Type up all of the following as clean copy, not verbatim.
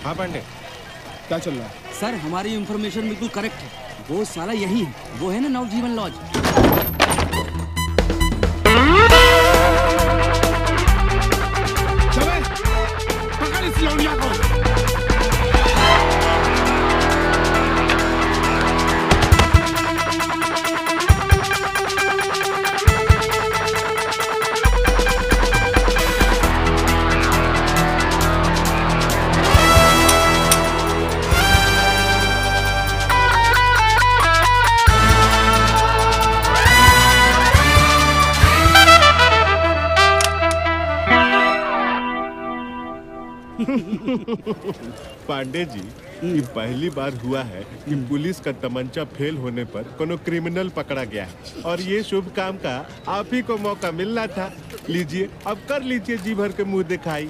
हाँ पांडे, क्या चल रहा है? सर हमारी इंफॉर्मेशन बिल्कुल करेक्ट है। वो साला यही है, वो है ना नवजीवन लॉज। चले, पकड़ इस लौंडिया को। पांडे जी, ये पहली बार हुआ है कि पुलिस का तमंचा फेल होने पर कोनो क्रिमिनल पकड़ा गया है और ये शुभ काम का आप ही को मौका मिलना था। लीजिए, अब कर लीजिए जी भर के मुंह दिखाई।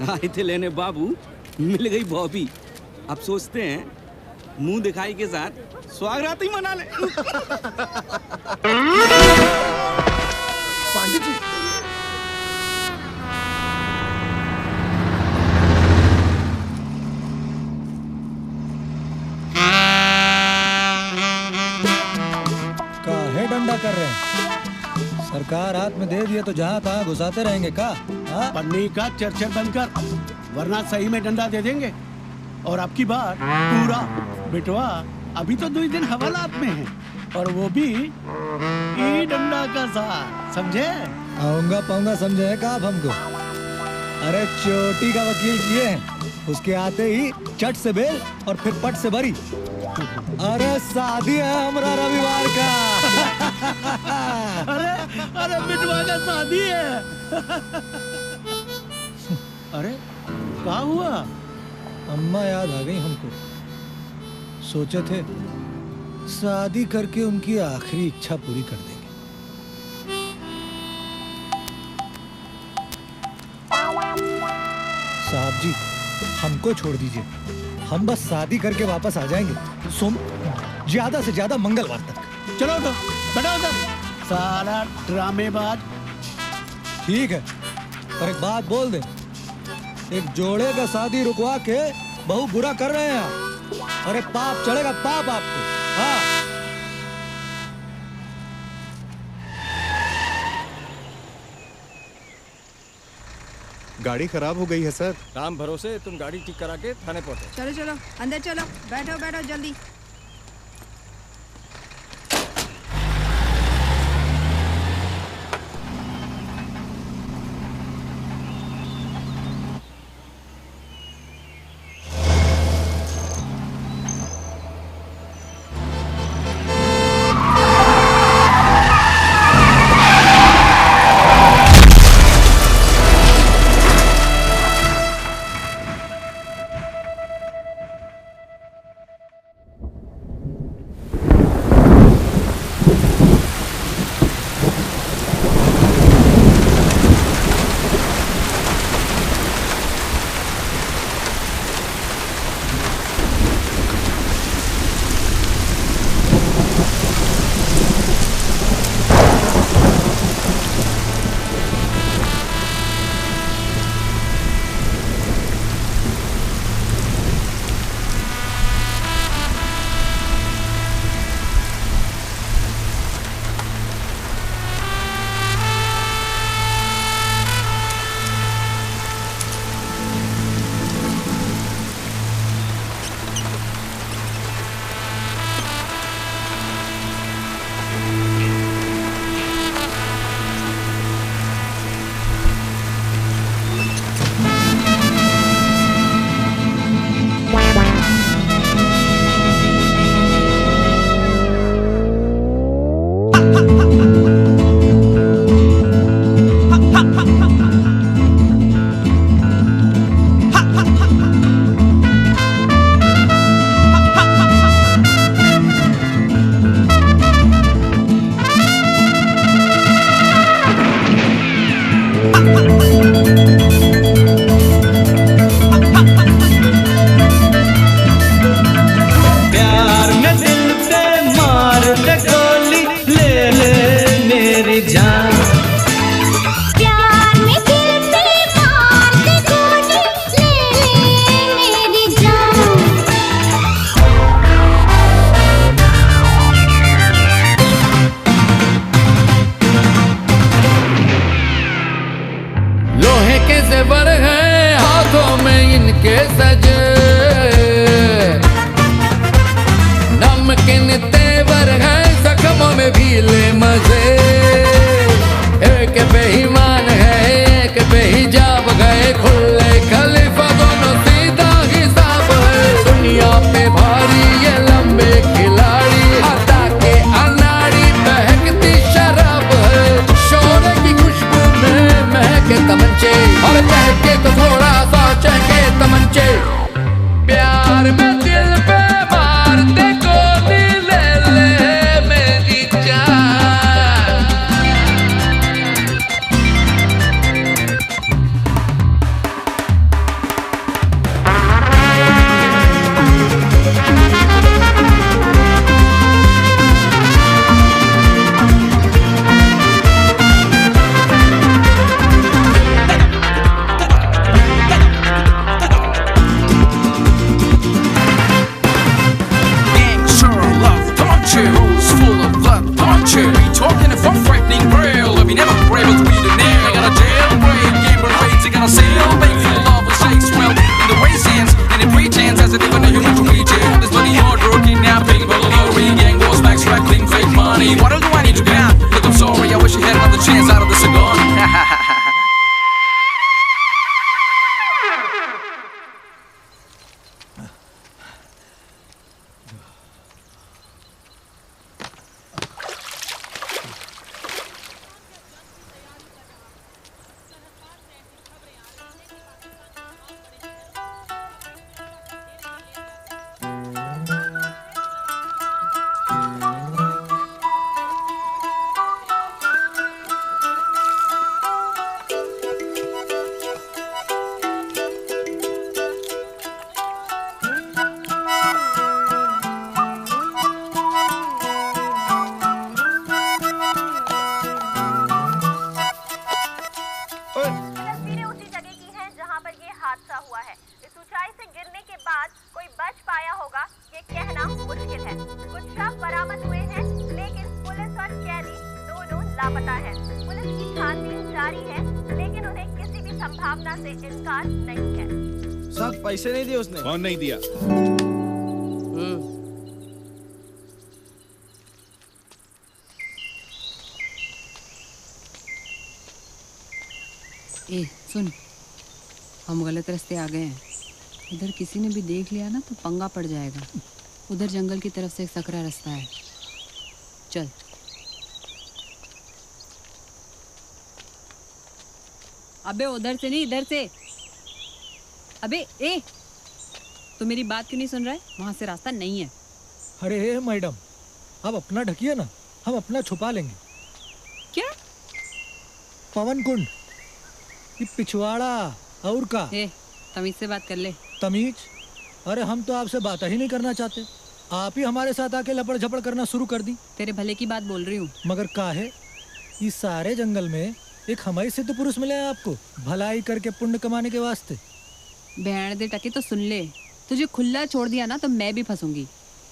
आए थे लेने बाबू, मिल गई बॉबी। अब सोचते हैं मुंह दिखाई के साथ स्वागत ही मना ले। पांडे जी, काहे डंडा कर रहे हैं? सरकार हाथ में दे दिए तो जहाँ तहाँ घुसाते रहेंगे का? हाँ? पन्नी का चर्चा बंद कर, वरना सही में डंडा दे देंगे। और अब की बार पूरा बिटवा अभी तो 2 दिन हवालात में है, और वो भी ई डंडा का साथ, समझे? आऊंगा पाऊंगा समझे का आप हमको? अरे चोटी का वकील किए हैं, उसके आते ही चट से बेल और फिर पट से भरी। अरे शादी है हमारा रविवार का। अरे अरे बिटवा का शादी है। अरे क्या हुआ? अम्मा याद आ गई हमको। सोचे थे शादी करके उनकी आखिरी इच्छा पूरी कर देंगे। साहब जी, हमको छोड़ दीजिए, हम बस शादी करके वापस आ जाएंगे ज्यादा से ज्यादा मंगलवार तक। चलो तो बैठो उधर, सारा ड्रामेबाज। ठीक है, पर एक बात बोल दे, एक जोड़े का शादी रुकवा के बहु बुरा कर रहे हैं आप। अरे पाप चढ़ेगा पाप आपको। हाँ, गाड़ी खराब हो गई है सर। राम भरोसे तुम गाड़ी ठीक करा के थाने पहुंचो। चलो चलो अंदर चलो, बैठो बैठो जल्दी। लापता है। पुलिस की छानबीन जारी है, लेकिन उन्हें किसी भी संभावना से इनकार नहीं है। सब पैसे नहीं दिए उसने। कौन नहीं दिया? ए सुन, हम गलत रास्ते आ गए हैं। इधर किसी ने भी देख लिया ना तो पंगा पड़ जाएगा। उधर जंगल की तरफ से एक सकरा रास्ता है, चल। अबे उधर से नहीं, इधर से। अबे ए, तू मेरी बात क्यों नहीं सुन रहा है? वहां से रास्ता नहीं है। अरे मैडम, आप अपना ढकिए ना, हम अपना छुपा लेंगे। क्या? पवन कुंड, ये पिछवाड़ा और का। ए, तमीज से बात कर ले। तमीज? अरे हम तो आपसे बात ही नहीं करना चाहते, आप ही हमारे साथ आके लपड़ झपड़ करना शुरू कर दी। तेरे भले की बात बोल रही हूँ। मगर काहे? इस सारे जंगल में एक हमारी सिद्ध पुरुष मिले हैं आपको, भलाई करके पुण्य कमाने के वास्ते। बहन दे टके तो सुन ले, तुझे खुला छोड़ दिया ना तो मैं भी फंसूंगी।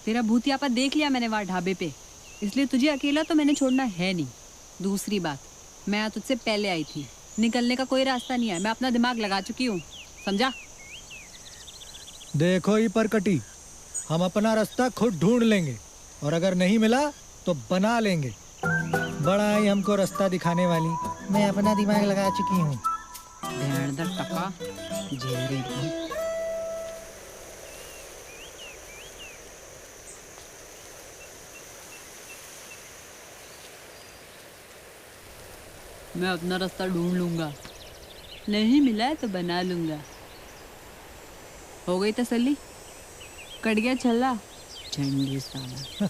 तेरा भूतियापा देख लिया मैंने वहाँ ढाबे पे, इसलिए तुझे अकेला तो मैंने छोड़ना है नहीं। दूसरी बात, मैं तुझसे पहले आई थी, निकलने का कोई रास्ता नहीं है। मैं अपना दिमाग लगा चुकी हूँ, समझा? देखो ही परकटी, हम अपना रास्ता खुद ढूंढ लेंगे, और अगर नहीं मिला तो बना लेंगे। बड़ा ही हमको रास्ता दिखाने वाली, मैं अपना दिमाग लगा चुकी हूँ। बहन दा टका जेरे एकदम। मैं अपना रास्ता ढूंढ लूंगा, नहीं मिला तो बना लूंगा। हो गई तसल्ली? कट गया छल्ला? झंडी साला।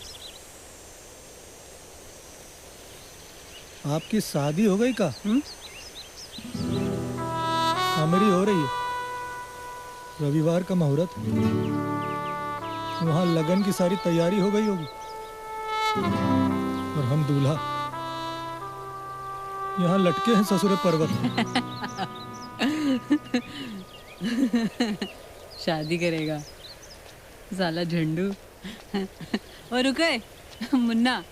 आपकी शादी हो गई का? हमारी हो रही है, रविवार का मुहूर्त, वहाँ लगन की सारी तैयारी हो गई होगी, और हम दूल्हा यहाँ लटके हैं ससुरे पर्वत में। शादी करेगा साला झंडू। और रुके मुन्ना,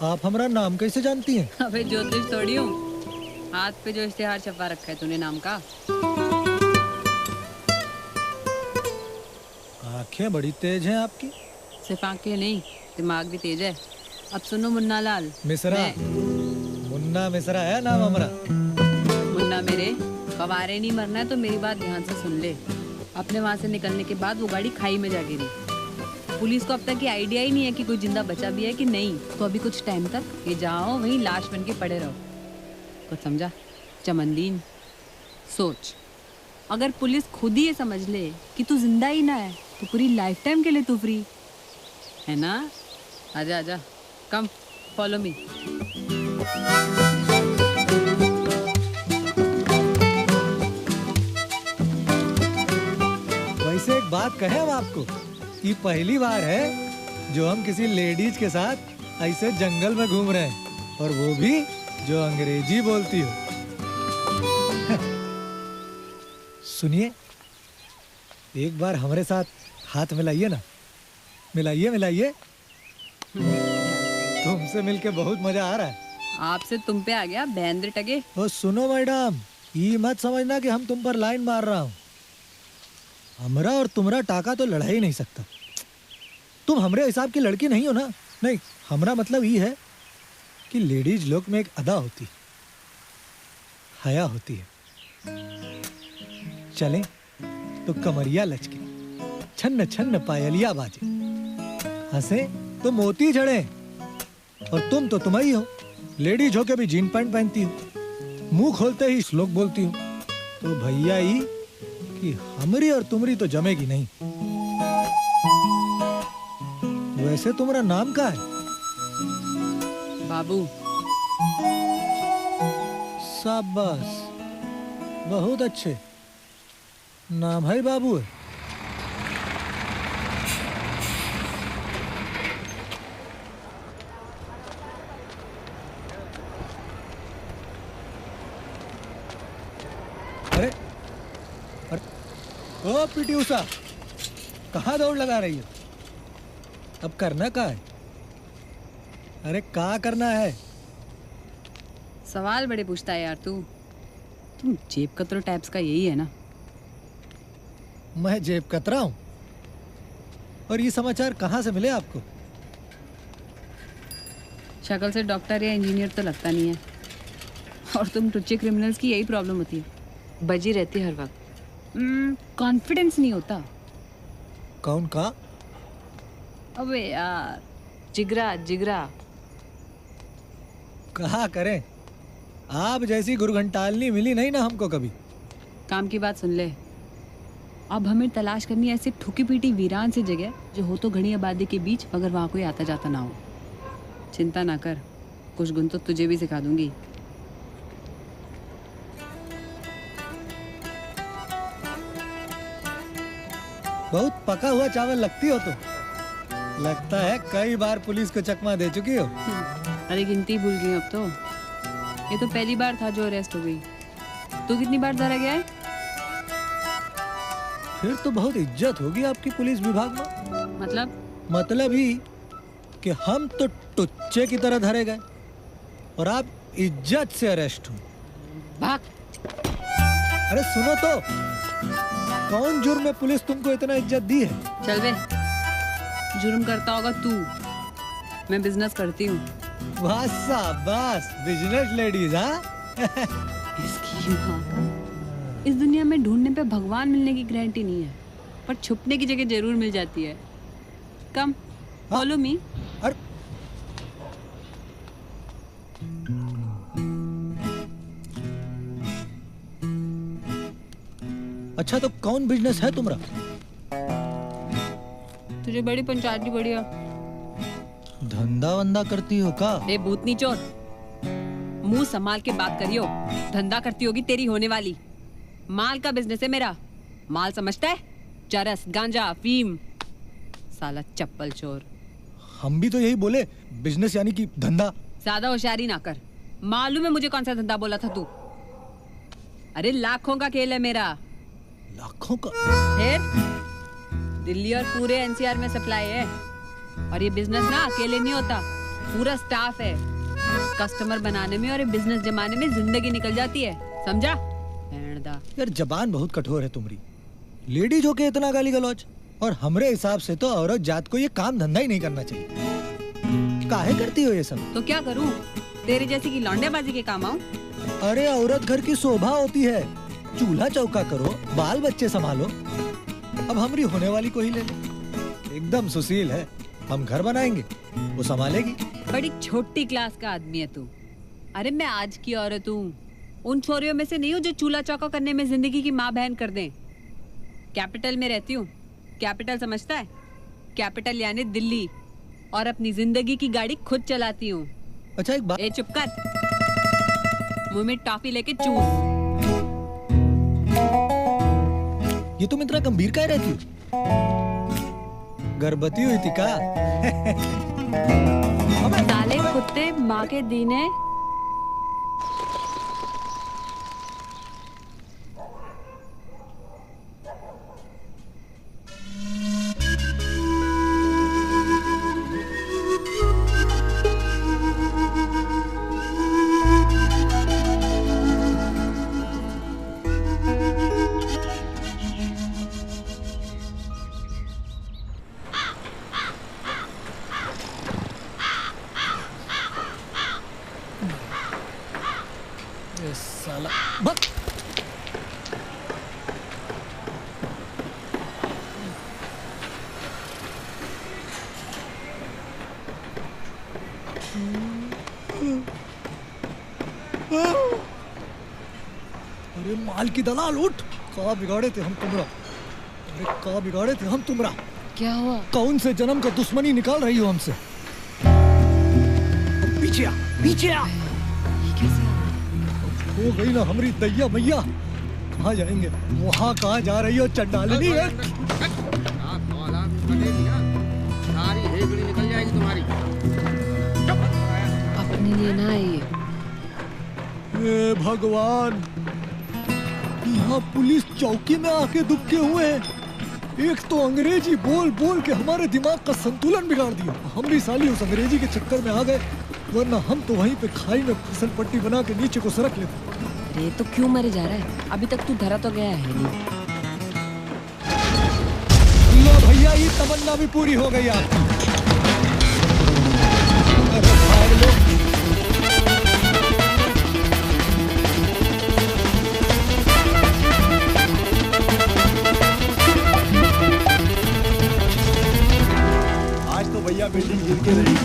आप हमारा नाम कैसे जानती हैं? अबे ज्योतिष थोड़ी हूँ, हाथ पे जो इश्तेहार छपा रखा है तूने नाम का। आंखें बड़ी तेज हैं आपकी। सिर्फ आंखें नहीं, दिमाग भी तेज है। अब सुनो मुन्ना लाल मिश्रा, मुन्ना मिश्रा है नाम हमारा। मुन्ना मेरे, कवारे नहीं मरना है तो मेरी बात ध्यान से सुन ले। अपने वहाँ से निकलने के बाद वो गाड़ी खाई में जा गिरी। पुलिस को अब तक ये आइडिया ही नहीं है कि कोई जिंदा बचा भी है कि नहीं। तो अभी कुछ टाइम तक ये जाओ वहीं लाश बन के पड़े रहो। कुछ समझा चमनदीन? सोच, अगर पुलिस खुद ही ये समझ ले कि तू जिंदा ही ना है तो पूरी लाइफ टाइम के लिए तू फ्री है ना। आजा आजा, कम फॉलो मी। वैसे एक बात कहें हम आपको, ये पहली बार है जो हम किसी लेडीज के साथ ऐसे जंगल में घूम रहे हैं, और वो भी जो अंग्रेजी बोलती हो। सुनिए, एक बार हमारे साथ हाथ मिलाइए ना, मिलाइए मिलाइए। तुमसे मिलके बहुत मजा आ रहा है। आपसे तुम पे आ गया बहन टगे। ओ सुनो मैडम, ये मत समझना कि हम तुम पर लाइन मार रहा हूँ। हमरा और तुम्हारा टाका तो लड़ा ही नहीं सकता। तुम हमरे हिसाब की लड़की नहीं हो ना। नहीं, हमरा मतलब ये है कि लेडीज लोग में एक अदा होती, हया होती है। चलें तो कमरिया लचके, छन्न छन्न पायलिया बाजे, हंसे तो मोती झड़े, और तुम तो तुम ही हो। लेडीज हो के भी जीन पैंट पहनती हो, मुंह खोलते ही श्लोक बोलती हो। तो भैया ही कि हमारी और तुम्हारी तो जमेगी नहीं। वैसे तुम्हारा नाम क्या है? बाबू। शाबाश, बहुत अच्छे नाम है बाबू है। अरे ओ पीटी उषा, कहाँ दौड़ लगा रही हो? अब करना क्या है? अरे क्या करना है? सवाल बड़े पूछता है यार तू। तुम जेब कतरो टाइप्स का यही है ना? मैं जेब कतरा हूँ? और ये समाचार कहाँ से मिले आपको? शक्ल से डॉक्टर या इंजीनियर तो लगता नहीं है। और तुम टुच्चे क्रिमिनल्स की यही प्रॉब्लम होती है, बजी रहती है हर वक्त। कॉन्फिडेंस नहीं होता। कौन का? अबे यार, जिगरा जिगरा। कहा करें, आप जैसी गुरघंटालनी मिली नहीं ना हमको कभी। काम की बात सुन ले। अब हमें तलाश करनी है ऐसी ठुकी पीटी वीरान सी जगह जो हो तो घनी आबादी के बीच, मगर वहाँ कोई आता जाता ना हो। चिंता ना कर, कुछ गुण तो तुझे भी सिखा दूंगी। बहुत पका हुआ चावल लगती हो तो। लगता है कई बार पुलिस को चकमा दे चुकी हो। अरे गिनती भूल गई अब तो। ये तो पहली बार था जो अरेस्ट हो गई। तू कितनी बार धरा गया है? फिर तो बहुत इज्जत होगी आपकी पुलिस विभाग में। मतलब ही कि हम तो टुच्चे की तरह धरे गए और आप इज्जत से अरेस्ट हो। भाग। अरे सुनो तो, कौन जुर्म में पुलिस तुमको इतना इज्जत दी है? चल बे, जुर्म करता होगा तू, मैं बिजनेस करती हूँ। बस शाबाश, बिजनेस लेडीज। हाँ इसकी माँ। इस दुनिया में ढूंढने पे भगवान मिलने की गारंटी नहीं है, पर छुपने की जगह जरूर मिल जाती है। कम फॉलो मी। अच्छा तो कौन बिजनेस है तुम्हारा? तुझे बड़ी पंचायती बढ़िया। धंधा वंदा करती हो का? ए भूतनी चोर, मुंह संभाल के बात करियो। धंधा करती होगी तेरी होने वाली। माल का बिजनेस है मेरा। माल समझता है? चरस, गांजा, अफीम। साला चप्पल चोर। हम भी तो यही बोले, बिजनेस यानी कि धंधा। ज्यादा होशियारी ना कर। मालूम है मुझे कौन सा धंधा बोला था तू। अरे लाखों का खेल है मेरा। लाखों का? फिर दिल्ली और पूरे एनसीआर में सप्लाई है। और ये बिजनेस ना अकेले नहीं होता, पूरा स्टाफ है। कस्टमर बनाने में और ये बिजनेस जमाने में जिंदगी निकल जाती है, समझा? यार जबान बहुत कठोर है तुम्हारी। लेडीज होके इतना गाली गलौज। और हमरे हिसाब से तो औरत जात को ये काम धंधा ही नहीं करना चाहिए। काहे करती हो ये सब? तो क्या करूं? तेरे जैसी की लौंडेबाजी के काम आऊं? अरे औरत घर की शोभा होती है। चूल्हा चौका करो, बाल बच्चे संभालो। अब हमारी होने वाली को ही ले ले, एकदम सुशील है। हम घर बनाएंगे, वो संभालेगी। बड़ी छोटी क्लास का आदमी है तू। अरे मैं आज की औरत हूँ, उन छोरियों में से नहीं हूँ जो चूल्हा चौका करने में जिंदगी की माँ बहन कर दें। कैपिटल में रहती हूँ। कैपिटल समझता है? कैपिटल यानी दिल्ली। और अपनी जिंदगी की गाड़ी खुद चलाती हूँ। अच्छा एक बात। ए चुप कर, मुंह में टॉफी लेके चूस। ये तुम इतना गंभीर काहे रहती हो? गर्भवती हुई थी का? साले कुत्ते, माँ के दीने। साला बक। अरे माल की दलाल उठ। का बिगाड़े थे हम तुमरा? अरे का बिगाड़े थे हम तुमरा? क्या हुआ? कौन से जन्म का दुश्मनी निकाल रही हो हमसे? पीछे आ, पीछे आ। हो गई ना हमारी दैया मैया। कहाँ जाएंगे? वहाँ कहाँ जा रही हो चंडालिनी है? सारी हेगड़ी निकल जाएगी तुम्हारी। अपने लिए ना आइए। हे भगवान, यहाँ पुलिस चौकी में आके दुबके हुए हैं। एक तो अंग्रेजी बोल बोल के हमारे दिमाग का संतुलन बिगाड़ दिया। हम भी साली उस अंग्रेजी के चक्कर में आ गए, वरना हम तो वहीं पे खाई में फिसल पट्टी बना के नीचे को सरक लेते। अरे तो क्यों मरे जा रहा है? अभी तक तू धरा तो गया है नहीं। लो भैया, ये तमन्ना भी पूरी हो गई आपकी। अरे भाग लो। आज तो भैया बिल्डिंग गिर के रही।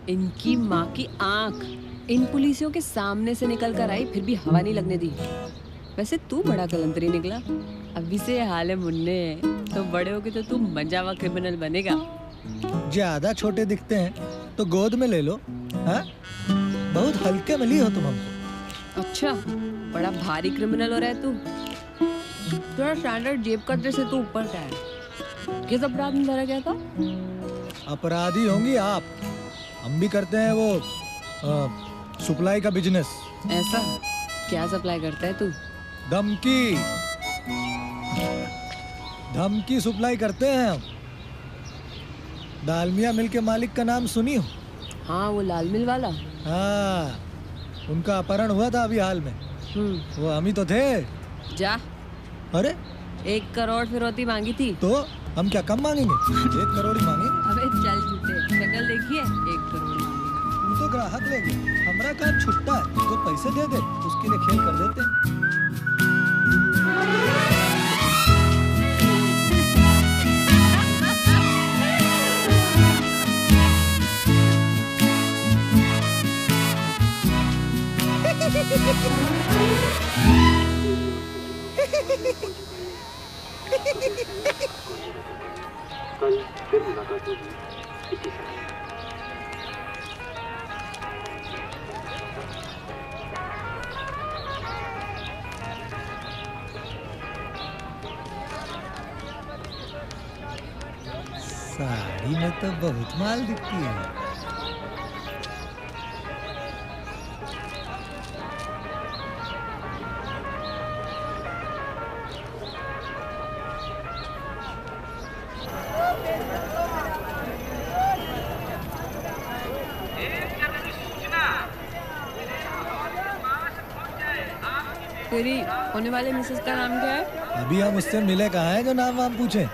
इनकी माँ की आंख इन पुलिसियों के सामने से निकल कर आई, फिर भी हवा नहीं लगने दी। वैसे तू बड़ा कलंतरी निकला। अभी से ये हाल है मुन्ने, तो बड़े होके तो तू मंजावा क्रिमिनल बनेगा। ज्यादा छोटे दिखते हैं तो गोद में ले लो। हाँ? बहुत हल्के में ली हो तुम हमको। अच्छा, बड़ा भारी क्रिमिनल हो रहा है तू। थोड़ा स्टैंडर्ड जेब कतरे से तू ऊपर का है। किस अपराध में धरा गया था? अपराधी होंगी आप। हम भी करते हैं वो सप्लाई का बिजनेस। ऐसा क्या सप्लाई करता है तू? धमकी धमकी सप्लाई करते हैं हम। दालमिया मिल के मालिक का नाम सुनी हो? हाँ, वो लाल मिल वाला। हाँ, उनका अपहरण हुआ था अभी हाल में। वो हम ही तो थे। जा। अरे 1 करोड़ फिरौती मांगी थी। तो हम क्या कम मांगेंगे? 1 करोड़ ही मांगेंगे। अबे चल झूठे, शक्ल देखिए, 1 करोड़ मांगी। तू तो ग्राहक लेंगे, हमारा काम छुट्टा है। जो पैसे दे दे उसके लिए खेल कर देते हैं। कल फिर मुलाकात होगी इसी समय। साड़ी में तो बहुत माल दिखती है। तेरी होने वाले मिसेस का नाम क्या है? अभी हम उससे मिले कहाँ हैं जो नाम वाम पूछे?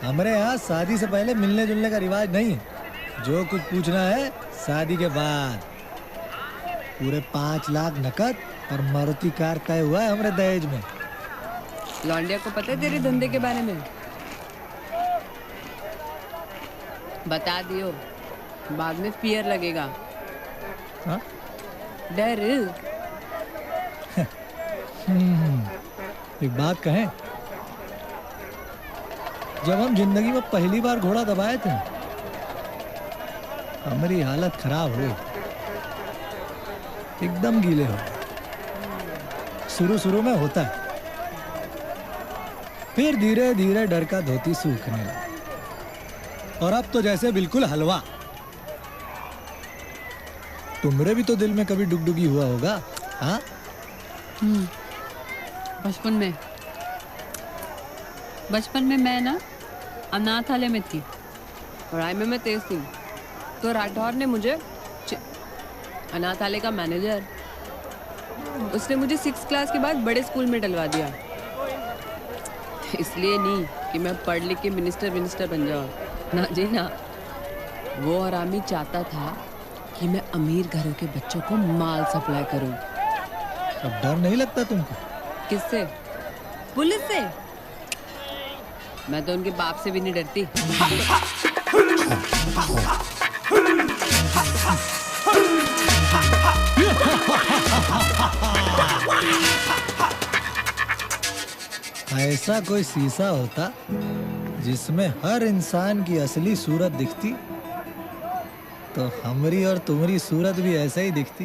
हमारे यहाँ शादी से पहले मिलने जुलने का रिवाज नहीं है। जो कुछ पूछना है शादी के बाद। पूरे 5 लाख नकद और मारुति कार तय हुआ है हमारे दहेज में। लौंडिया को पता है तेरे धंधे के बारे में? बता दियो, बाद में फियर लगेगा। हाँ? डर। एक बात कहें, जब हम जिंदगी में पहली बार घोड़ा दबाए थे, हमारी हालत खराब हुई। एकदम गीले हो गए। शुरू में होता है, फिर धीरे धीरे डर का धोती सूखने लगा। और अब तो जैसे बिल्कुल हलवा। तुम्हारे भी तो दिल में कभी डुगडुगी हुआ होगा। हाँ? बचपन में मैं ना अनाथालय में थी। पढ़ाई में मैं तेज थी, तो राठौर ने मुझे अनाथालय का मैनेजर, उसने मुझे 6th क्लास के बाद बड़े स्कूल में डलवा दिया। इसलिए नहीं कि मैं पढ़ लिख के मिनिस्टर बन जाऊँ, ना जी ना। वो हरामी चाहता था कि मैं अमीर घरों के बच्चों को माल सप्लाई करूं। अब डर नहीं लगता तुमको? किससे? पुलिस से? मैं तो उनके बाप से भी नहीं डरती। ऐसा कोई शीशा होता जिसमें हर इंसान की असली सूरत दिखती, तो हमारी और तुम्हारी सूरत भी ऐसा ही दिखती।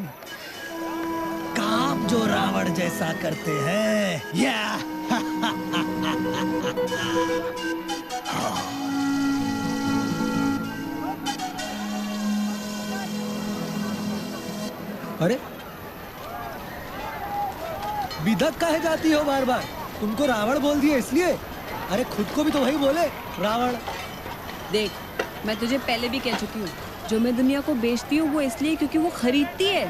काम जो रावण जैसा करते हैं या अरे बिदक काहे जाती हो बार बार? तुमको रावण बोल दिया इसलिए? अरे खुद को भी तो वही बोले, रावण। देख, मैं तुझे पहले भी कह चुकी हूँ, जो मैं दुनिया को बेचती हूँ वो इसलिए क्योंकि वो खरीदती है,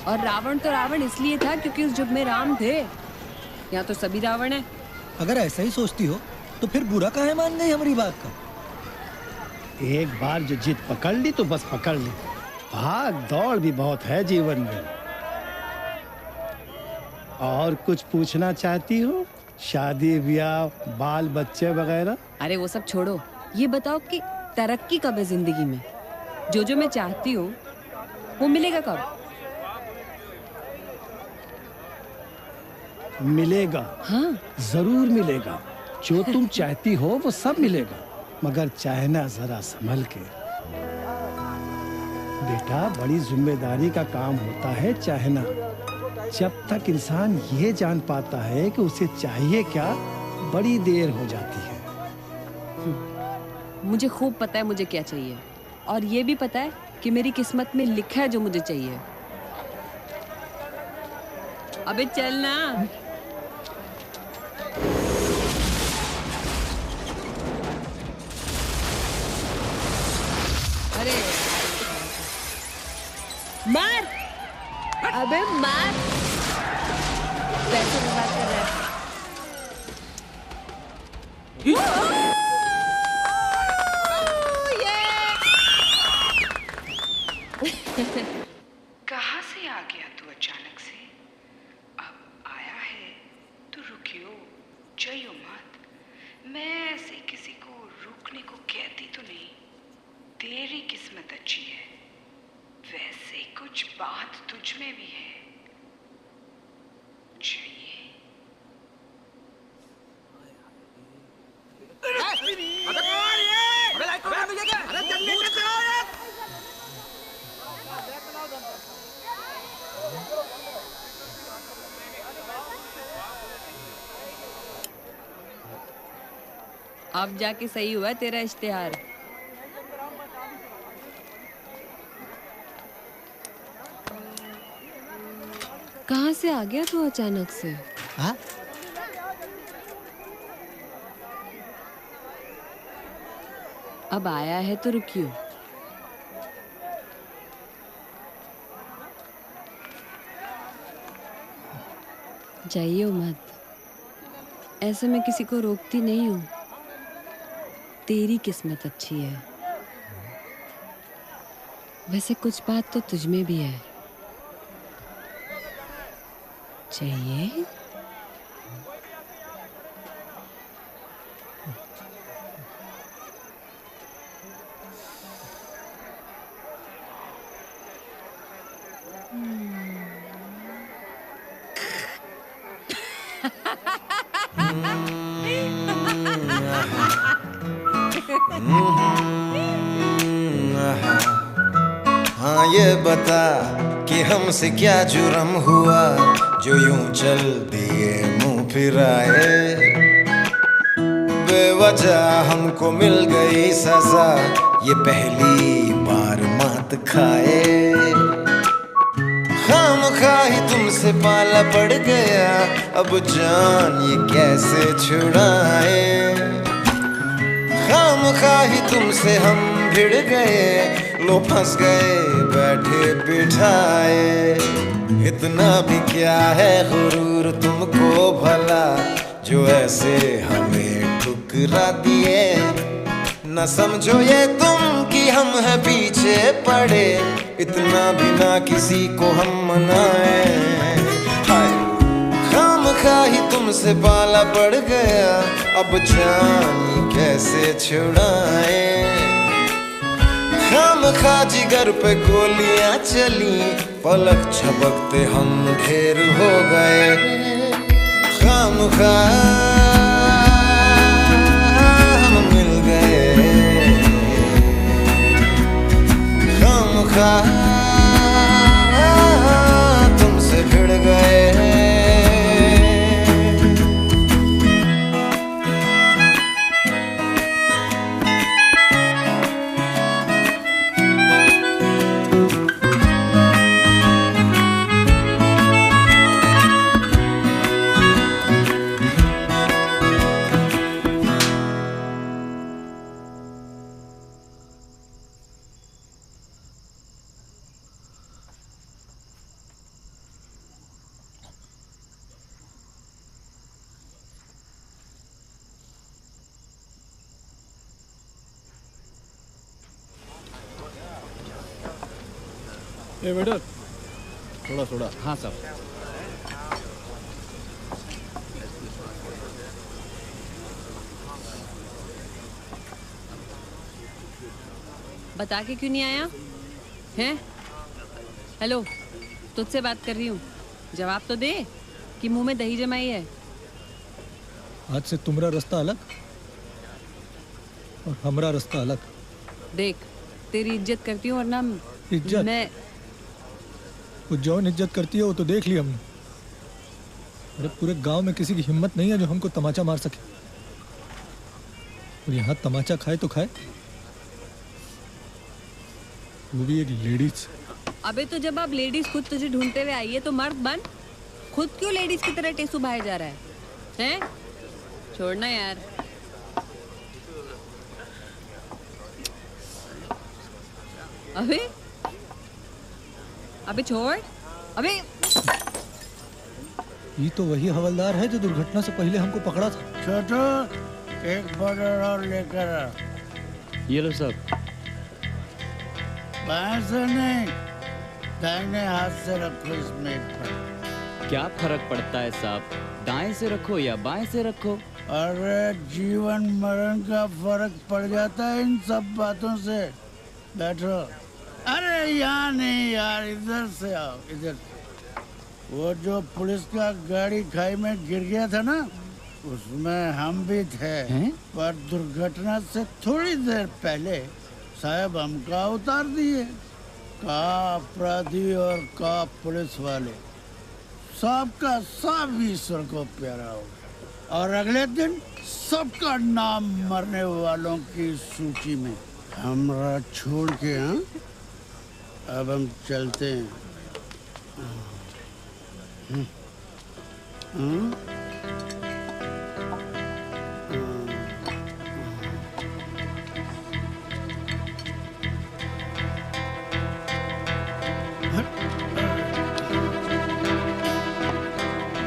और रावण तो रावण इसलिए था क्योंकि उस युग में राम थे। यहाँ तो सभी रावण है। अगर ऐसा ही सोचती हो तो फिर बुरा काहे मान गई हमारी बात का? एक बार जो जिद पकड़ ली तो बस पकड़ ली। भाग दौड़ भी बहुत है जीवन में। और कुछ पूछना चाहती हो? शादी ब्याह बाल बच्चे वगैरह? अरे वो सब छोड़ो, ये बताओ कि तरक्की कब है जिंदगी में? जो मैं चाहती हूँ वो मिलेगा कब? मिलेगा। हाँ जरूर मिलेगा। जो तुम चाहती हो वो सब मिलेगा, मगर चाहना जरा संभल के। बेटा, बड़ी जिम्मेदारी का काम होता है चाहना। जब तक इंसान ये जान पाता है कि उसे चाहिए क्या, बड़ी देर हो जाती है। मुझे खूब पता है मुझे क्या चाहिए, और ये भी पता है कि मेरी किस्मत में लिखा है जो मुझे चाहिए। अबे चल ना। अरे मार, अबे मार। पैसे बर्बाद कर रहा है। कहाँ से आ गया तू अचानक से? अब आया है तो रुकियो, जाइयो मत। मैं ऐसे किसी को रुकने को कहती तो नहीं। तेरी किस्मत अच्छी है, वैसे कुछ बात तुझ में भी है। जाइए। अब जाके सही हुआ तेरा इश्तिहार। कहाँ से आ गया तू अचानक से? हाँ? अब आया है तो रुकियो। जाइए मत, ऐसे मैं किसी को रोकती नहीं हूँ। तेरी किस्मत अच्छी है, वैसे कुछ बात तो तुझ में भी है। चाहिए? हाँ ये बता कि हमसे क्या जुर्म हुआ, जो यूं चल दिए मुंह फिराए। बेवजह हमको मिल गई सजा, ये पहली बार मात खाए। खामखा ही तुमसे पाला पड़ गया, अब जान ये कैसे छुड़ाए। खामखा ही तुमसे हम भिड़ गए, लो फंस गए बैठे बिठाए। इतना भी क्या है गुरूर तुमको भला, जो ऐसे हमें ठुकरा दिए। न समझो ये तुम कि हम हैं पीछे पड़े, इतना भी ना किसी को हम मनाए। हाय खामखा ही तुमसे पाला पड़ गया, अब जानी कैसे छुड़ाए। खामखा जिगर पे गोलियां चली, पलक झपकते हम ढेर हो गए। खामखा हम मिल गए, खामखा तुमसे भिड़ गए। ए वेटर, थोड़ा थोड़ा। हाँ साहब। बता के क्यों नहीं आया हैं? हेलो, तुझसे बात कर रही हूँ, जवाब तो दे कि मुंह में दही जमाई है। आज से तुम्हारा रास्ता अलग और हमारा रास्ता अलग। देख, तेरी इज्जत करती हूँ वरना इज्जत? मैं वो जौन इज्जत करती है वो तो देख ली हमने। अरे पूरे गांव में किसी की हिम्मत नहीं है जो हमको तमाचा मार सके, और यहाँ तमाचा खाए तो खाए, वो भी एक लेडीज। अबे तो जब आप लेडीज खुद तुझे ढूंढते हुए आई है तो मर्द बन। खुद क्यों लेडीज की तरह टेसू भाई जा रहा है? हैं? छोड़ना यार। अबे अबे छोड़। अबे ये तो वही हवलदार है जो दुर्घटना से पहले हमको पकड़ा था। छोटू, एक बॉर्डर और लेकर आ। ये लो सब। बाएं से नहीं, दाहिने हाथ से रखो इस मेज पर। क्या फर्क पड़ता है साहब, दाएं से रखो या बाएं से रखो? अरे जीवन मरण का फर्क पड़ जाता है इन सब बातों से। बैठो। अरे यहाँ नहीं यार, इधर से आओ, इधर। वो जो पुलिस का गाड़ी खाई में गिर गया था ना, उसमें हम भी थे। पर दुर्घटना से थोड़ी देर पहले साहब हमका उतार दिए। का अपराधी और का पुलिस वाले, सबका सब ईश्वर को प्यारा हो। और अगले दिन सबका नाम मरने वालों की सूची में। हमरा छोड़ के, हाँ? अब हम चलते हैं।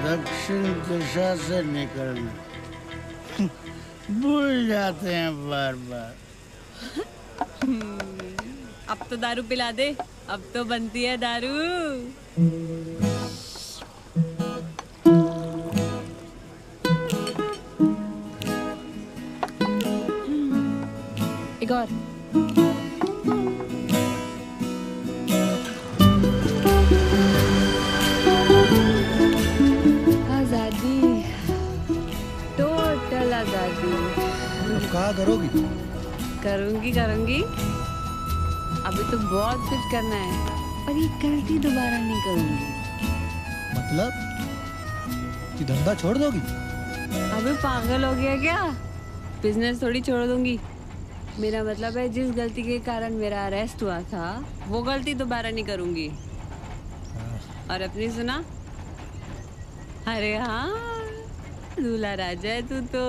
दक्षिण दिशा से निकलना। भूल जाते हैं बार बार। अब तो दारू पिला दे, अब तो बनती है दारू। एक और। आजादी, टोटल आजादी। अब क्या करोगी? करूंगी। अभी तो बहुत कुछ करना है, पर ये गलती दोबारा नहीं करूंगी। मतलब कि धंधा छोड़ दोगी? अबे पागल हो गया क्या? बिजनेस थोड़ी छोड़ दूंगी। मेरा मतलब है जिस गलती के कारण मेरा अरेस्ट हुआ था, वो गलती दोबारा नहीं करूंगी। और अपनी सुना? अरे हाँ, दूल्हा राजा है तू तो।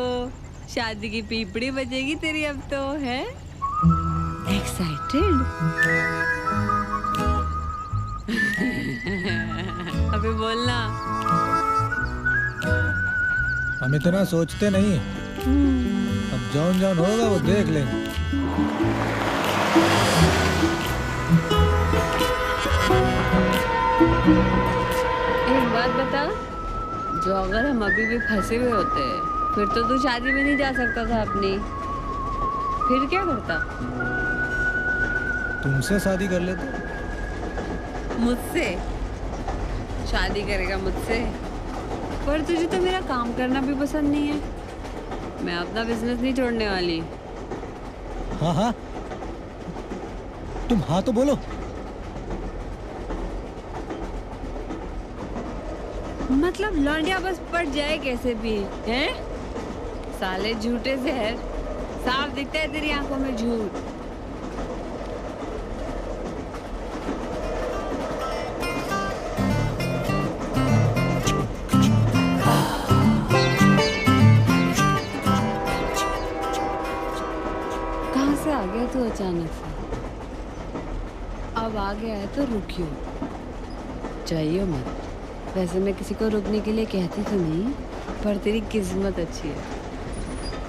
शादी की पीपड़ी बजेगी तेरी अब तो, है? एक्साइटेड? अबे बोलना। हम इतना सोचते नहीं, अब जौन जौन होगा वो देख लेंगे। एक बात बता, जो अगर हम अभी भी फंसे हुए होते फिर तो तू शादी में नहीं जा सकता था अपनी, फिर क्या करता? तुमसे शादी कर लेते। मुझसे शादी करेगा मुझसे? पर तुझे तो मेरा काम करना भी पसंद नहीं है। मैं अपना बिजनेस नहीं छोड़ने वाली। हाँ हाँ, तुम हाँ तो बोलो। मतलब लौंडिया बस पड़ जाए कैसे भी, हैं? साले झूठे जहर, साफ दिखता है तेरी आंखों में झूठ। कहाँ से आ गया तू अचानक से? अब आ गया है तो रुकियो, चाहिए मत। वैसे मैं किसी को रुकने के लिए कहती तो नहीं, पर तेरी किस्मत अच्छी है।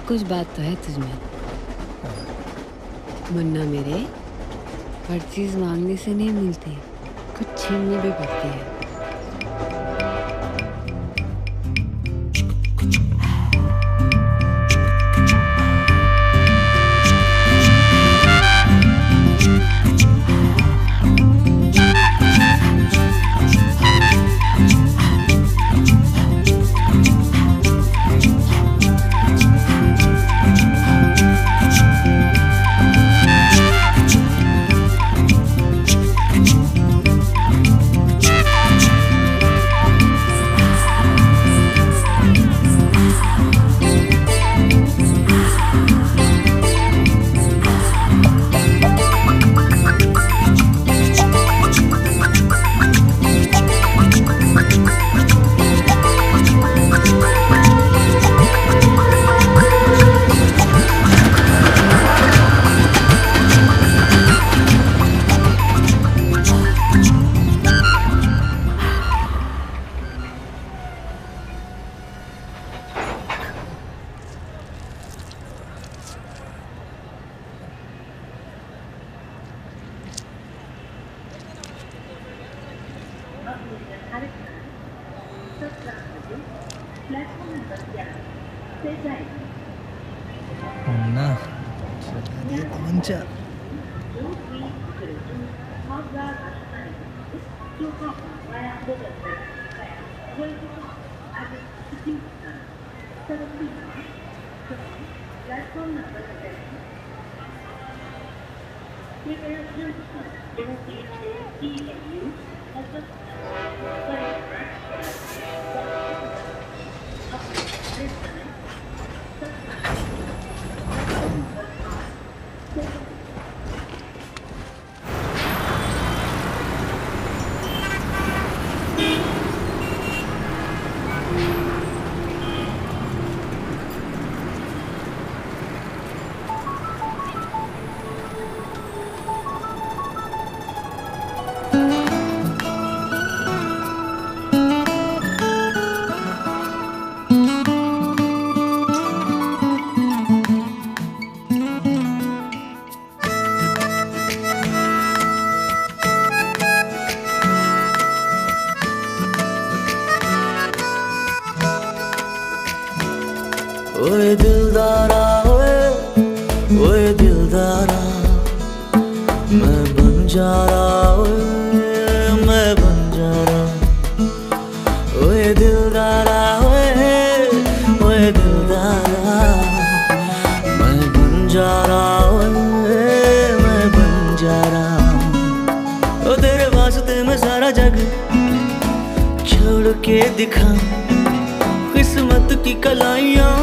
कुछ बात तो है तुझमें मुन्ना मेरे। हर चीज मांगने से नहीं मिलती, कुछ छीननी भी पड़ती है। मुन्ना चला दिया तमंचा। ओए दिलदारा, ओए दिलदारा, मैं बन जा रहा, मैं बन जा रहा। ओए दिलदारा, ओए दिलदारा, मैं बन जा रहा, मैं बन जा रहा। ओ तेरे वास्ते मैं सारा जग छोड़ के दिखा, किस्मत की कलाइयाँ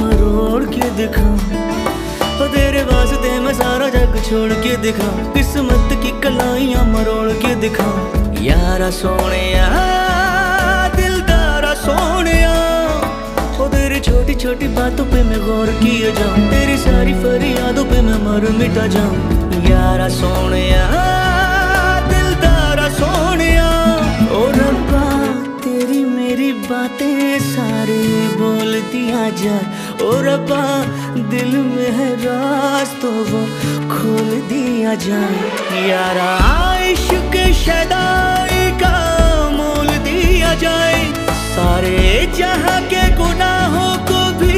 मरोड़ के दिखा। ओ तेरे वास्ते मैं सारा जग छोड़ के दिखा, किस्मत की कलाइयाँ मरोड़ के दिखा। यारा सोनिया, दिलदारा सोनिया, ओ तेरी छोटी छोटी बातों पे मैं गौर किए जाऊं, तेरी सारी फरियादों पे मैं मर मिटा जाऊं। यारा सोनिया, दिलदारा सोनिया, ओ रब्बा तेरी मेरी बातें सारे बोल दिया जाए। ओ रब्बा दिल में है राज तो वो खोल दिया जाए यारा, इश्क शदाई का मोल दिया जाए, सारे जहां के गुनाहों को भी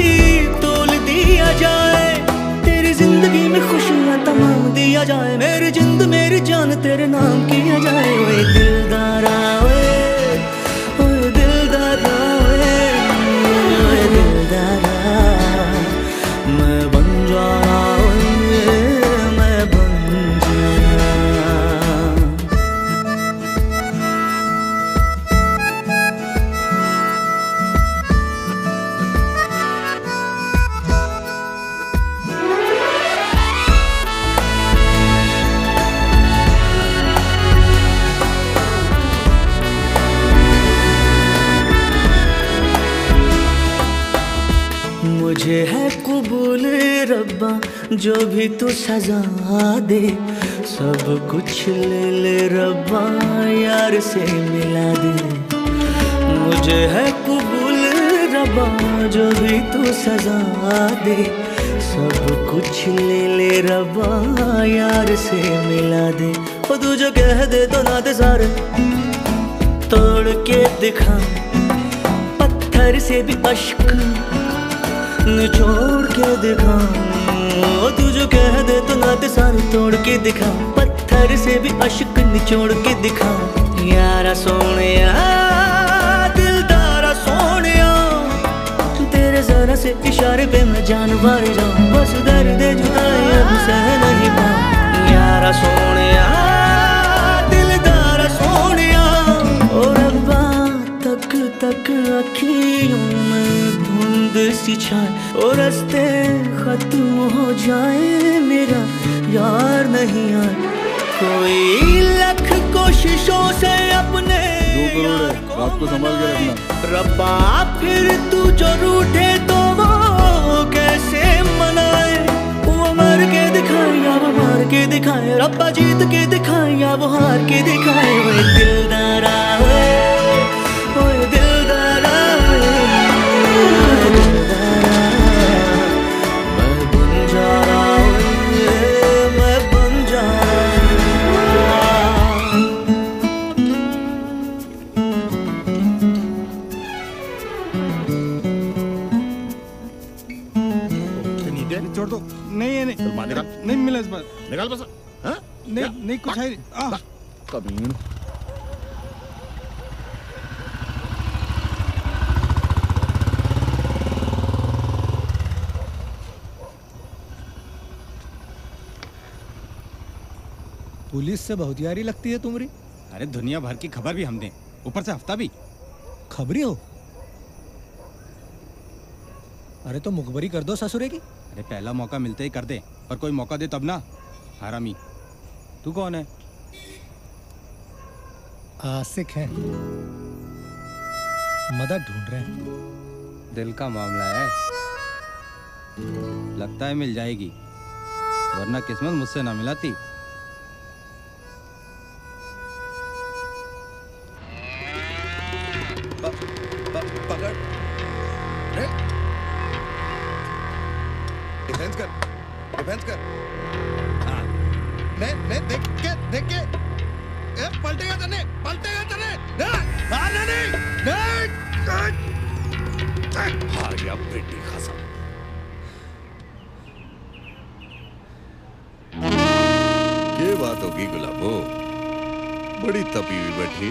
तोल दिया जाए, तेरी जिंदगी में खुशियां तमाम दिया जाए, मेरी जिंद मेरी जान तेरे नाम किया जाए। ओए दिलदारा ओए दिलदारा ओए दिलदारा, मैं बन जाना मैं बन जाना। मुझे है कबूल रब्बा जो भी तू सजा दे, सब कुछ ले ले रब्बा यार से मिला दे। मुझे है कबूल रब्बा जो भी तू सजा दे, सब कुछ ले ले रब्बा यार से मिला दे। ओ तू जो कह दे तो ना दे सारे तोड़ के दिखा, पत्थर से भी अश्क निचोड़ के दिखा, तू जो कह दे तो नाते सारे तोड़ के दिखा, पत्थर से भी अश्क निचोड़ के दिखा। यारा सोनिया दिलदारा सोनिया, तेरे जरा से इशारे पे मैं जान मार जाऊं, बस दर्द जुदाई अब सह नहीं पाऊं। यारा सोनिया दिलदारा सोनिया, और रब्बा तक तक अखियों में धुंध सी छाए, और रास्ते खत्म हो जाए मेरा यार नहीं आए, कोई लाख कोशिशों से अपने रात को संभाल के रखना। रब्बा फिर तू जो रूठे तो वो कैसे मनाए, वो मर के दिखाए या वो मार के दिखाए, रब्बा जीत के दिखाए या वो हार के दिखाए। वो दिलदारा ओए दिलदारा मैं बन जाना मैं बन जाना। छोड़ दो। नहीं है नहीं मिला इस बार। निकाल बस। हाँ? नहीं कुछ है कमीन। पुलिस से बहुत यारी लगती है तुम्हारी। अरे दुनिया भर की खबर भी हम दें, ऊपर से हफ्ता भी। खबरी हो? अरे तो मुखबरी कर दो ससुरे की। अरे पहला मौका मिलते ही कर दे, पर कोई मौका दे तब ना। हरामी। तू कौन है? आशिक है, मदद ढूंढ रहे हैं। दिल का मामला है, लगता है मिल जाएगी, वरना किस्मत मुझसे ना मिलाती। पकड़। डिफेंस कर, डिफेंस कर। हाँ। नहीं देख के पलटेगा तने, पलटेगा तने। नहीं। हार गया बेटी खसम। ये बात होगी गुलाबो, बड़ी तपी हुई बैठी।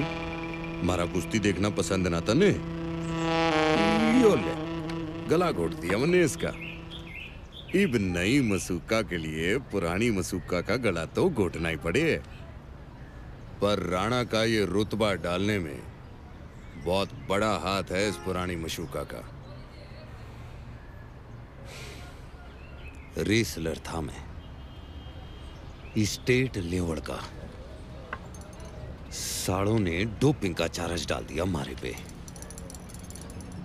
मारा कुश्ती देखना पसंद ना तने? यो ले, गला घोट दिया मैंने इसका। इब नई मसूका के लिए पुरानी मसूका का गला तो घोटना ही पड़े, पर राणा का ये रुतबा डालने में बहुत बड़ा हाथ है इस पुरानी मशूका का। रेसलर था मैं, स्टेट लेवल का। सालों ने डोपिंग का चार्ज डाल दिया मारे पे।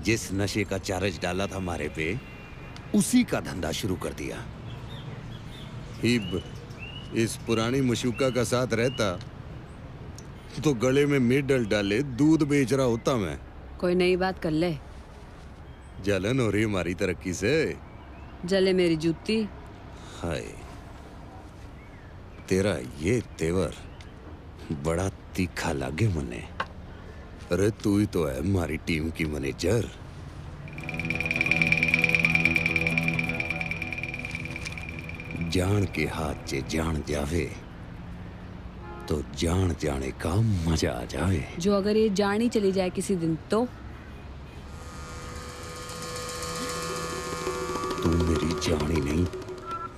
जिस नशे का चार्ज डाला था मारे पे, उसी का धंधा शुरू कर दिया। हिब इस पुरानी मशूका का साथ रहता तो गले में मेडल डाले दूध बेच रहा होता मैं। कोई नई बात कर ले। जलन हो रही हमारी तरक्की से। जले मेरी जूती। हाय, तेरा ये तेवर बड़ा तीखा लागे मने। अरे तू ही तो है हमारी टीम की मैनेजर। जान के हाथ से जान जावे तो जान जाने का मजा आ जावे। जो अगर ये जान ही चली जाए किसी दिन तो? तू मेरी जान ही नहीं,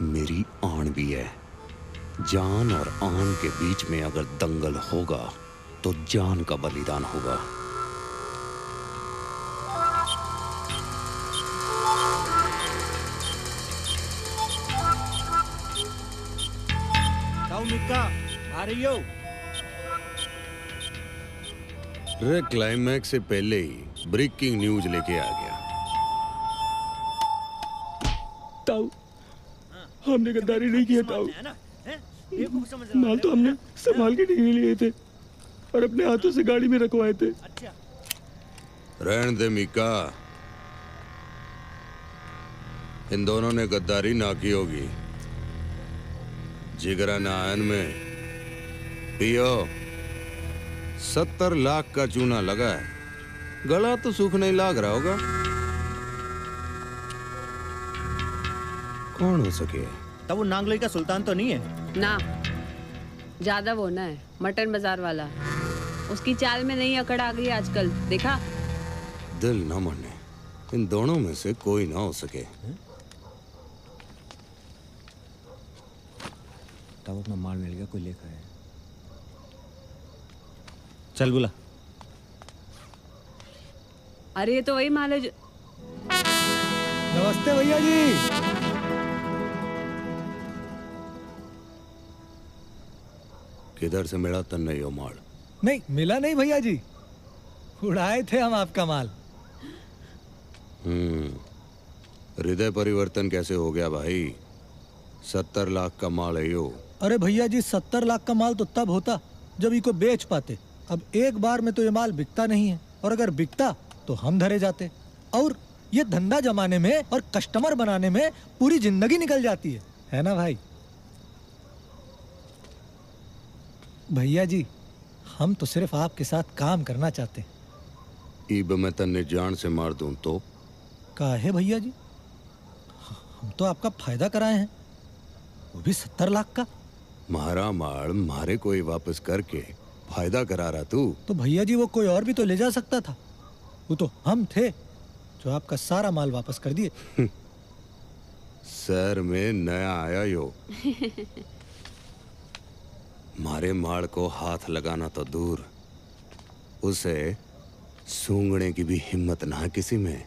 मेरी आन भी है। जान और आन के बीच में अगर दंगल होगा तो जान का बलिदान होगा। मिक्का आ रही हो? रे क्लाइमैक्स से पहले ही ब्रेकिंग न्यूज लेके आ गया। ताऊ, हमने गद्दारी नहीं किया ताऊ। माल तो हमने संभाल के नहीं लिए थे और अपने हाथों से गाड़ी में रखवाए थे। रहने दे मीका, इन दोनों ने गद्दारी ना की होगी। जिगरा नायन में पियो 70 लाख का चूना लगा है, गला तो सूख नहीं लाग रहा होगा। कौन हो सके? तब वो नांगलोई का सुल्तान तो नहीं है ना? ज्यादा वो ना है, मटन बाजार वाला। उसकी चाल में नई अकड़ आ गई आजकल, देखा? दिल न माने, इन दोनों में से कोई ना हो सके। तब अपना माल मिल गया, कोई लेकर है। चल बुला। अरे ये तो वही माल है जो... नमस्ते भैया जी। किधर से मिला तन्ने यो माल? नहीं मिला नहीं भैया जी, उड़ाए थे हम आपका माल। हृदय परिवर्तन कैसे हो गया भाई? 70 लाख का माल है यो। अरे भैया जी 70 लाख का माल तो तब होता जब इको बेच पाते। अब एक बार में तो ये माल बिकता नहीं है, और अगर बिकता तो हम धरे जाते। और ये धंधा जमाने में और कस्टमर बनाने में पूरी जिंदगी निकल जाती है ना भाई? भैया जी हम तो सिर्फ आपके साथ काम करना चाहते। ईब मैं तन्ने जान से मार दूं तो? काहे भैया जी, हम तो आपका फायदा कराए हैं, वो भी 70 लाख का। मारा माल मारे कोई वापस करके फायदा करा रहा तू? तो भैया जी वो कोई और भी तो ले जा सकता था, वो तो हम थे जो आपका सारा माल वापस कर दिए। सर में नया आया यो। मारे माल को हाथ लगाना तो दूर, उसे सूंघने की भी हिम्मत ना किसी में।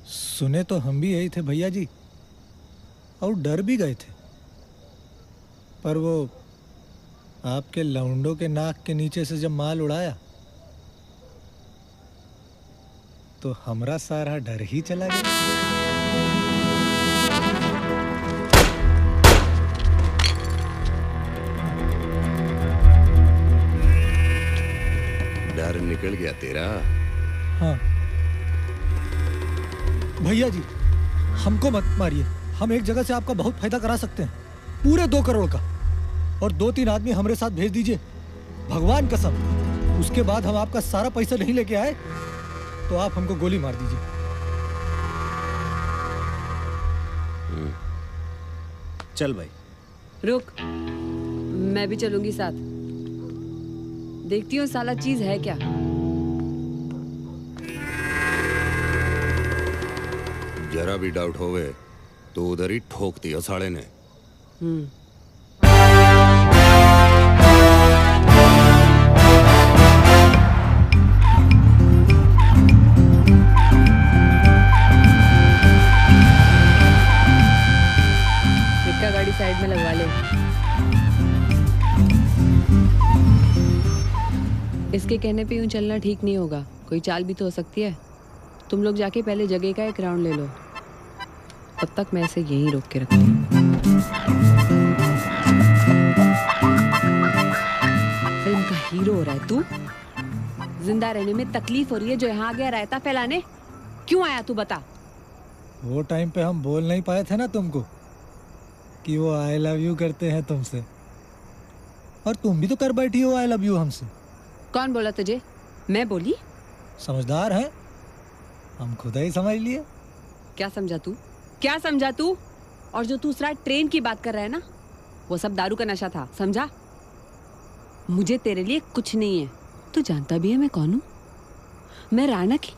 सुने तो हम भी यही थे भैया जी, और डर भी गए थे। पर वो आपके लौंडों के नाक के नीचे से जब माल उड़ाया तो हमरा सारा डर ही चला गया। डर निकल गया तेरा? हाँ भैया जी हमको मत मारिए, हम एक जगह से आपका बहुत फायदा करा सकते हैं, पूरे 2 करोड़ का। और 2-3 आदमी हमारे साथ भेज दीजिए, भगवान कसम। उसके बाद हम आपका सारा पैसा नहीं लेके आए तो आप हमको गोली मार दीजिए। चल भाई। रुक, मैं भी चलूंगी साथ। देखती हूँ साला चीज है क्या। जरा भी डाउट होवे तो उधर ही ठोक दिया साले ने। मिक्का गाड़ी साइड में लगवा ले। इसके कहने पे यूं चलना ठीक नहीं होगा, कोई चाल भी तो हो सकती है। तुम लोग जाके पहले जगह का एक राउंड ले लो, तब तक मैं इसे यहीं रोक के रखती हूँ। फिल्म का हीरो हो रहा है तू? जिंदा रहने में तकलीफ हो रही है जो यहाँ आ गया रायता फैलाने? क्यों आया तू बता? वो टाइम पे हम बोल नहीं पाए थे ना तुमको कि वो आई लव यू करते हैं तुमसे, और तुम भी तो कर बैठी हो आई लव यू हमसे। कौन बोला तुझे? मैं बोली? समझदार है, हम खुद ही समझ लिए। क्या समझा तू? क्या समझा तू? और जो तू उस रात ट्रेन की बात कर रहा है ना, वो सब दारू का नशा था, समझा? मुझे तेरे लिए कुछ नहीं है। तू जानता भी है मैं कौन हूं? मैं राणा की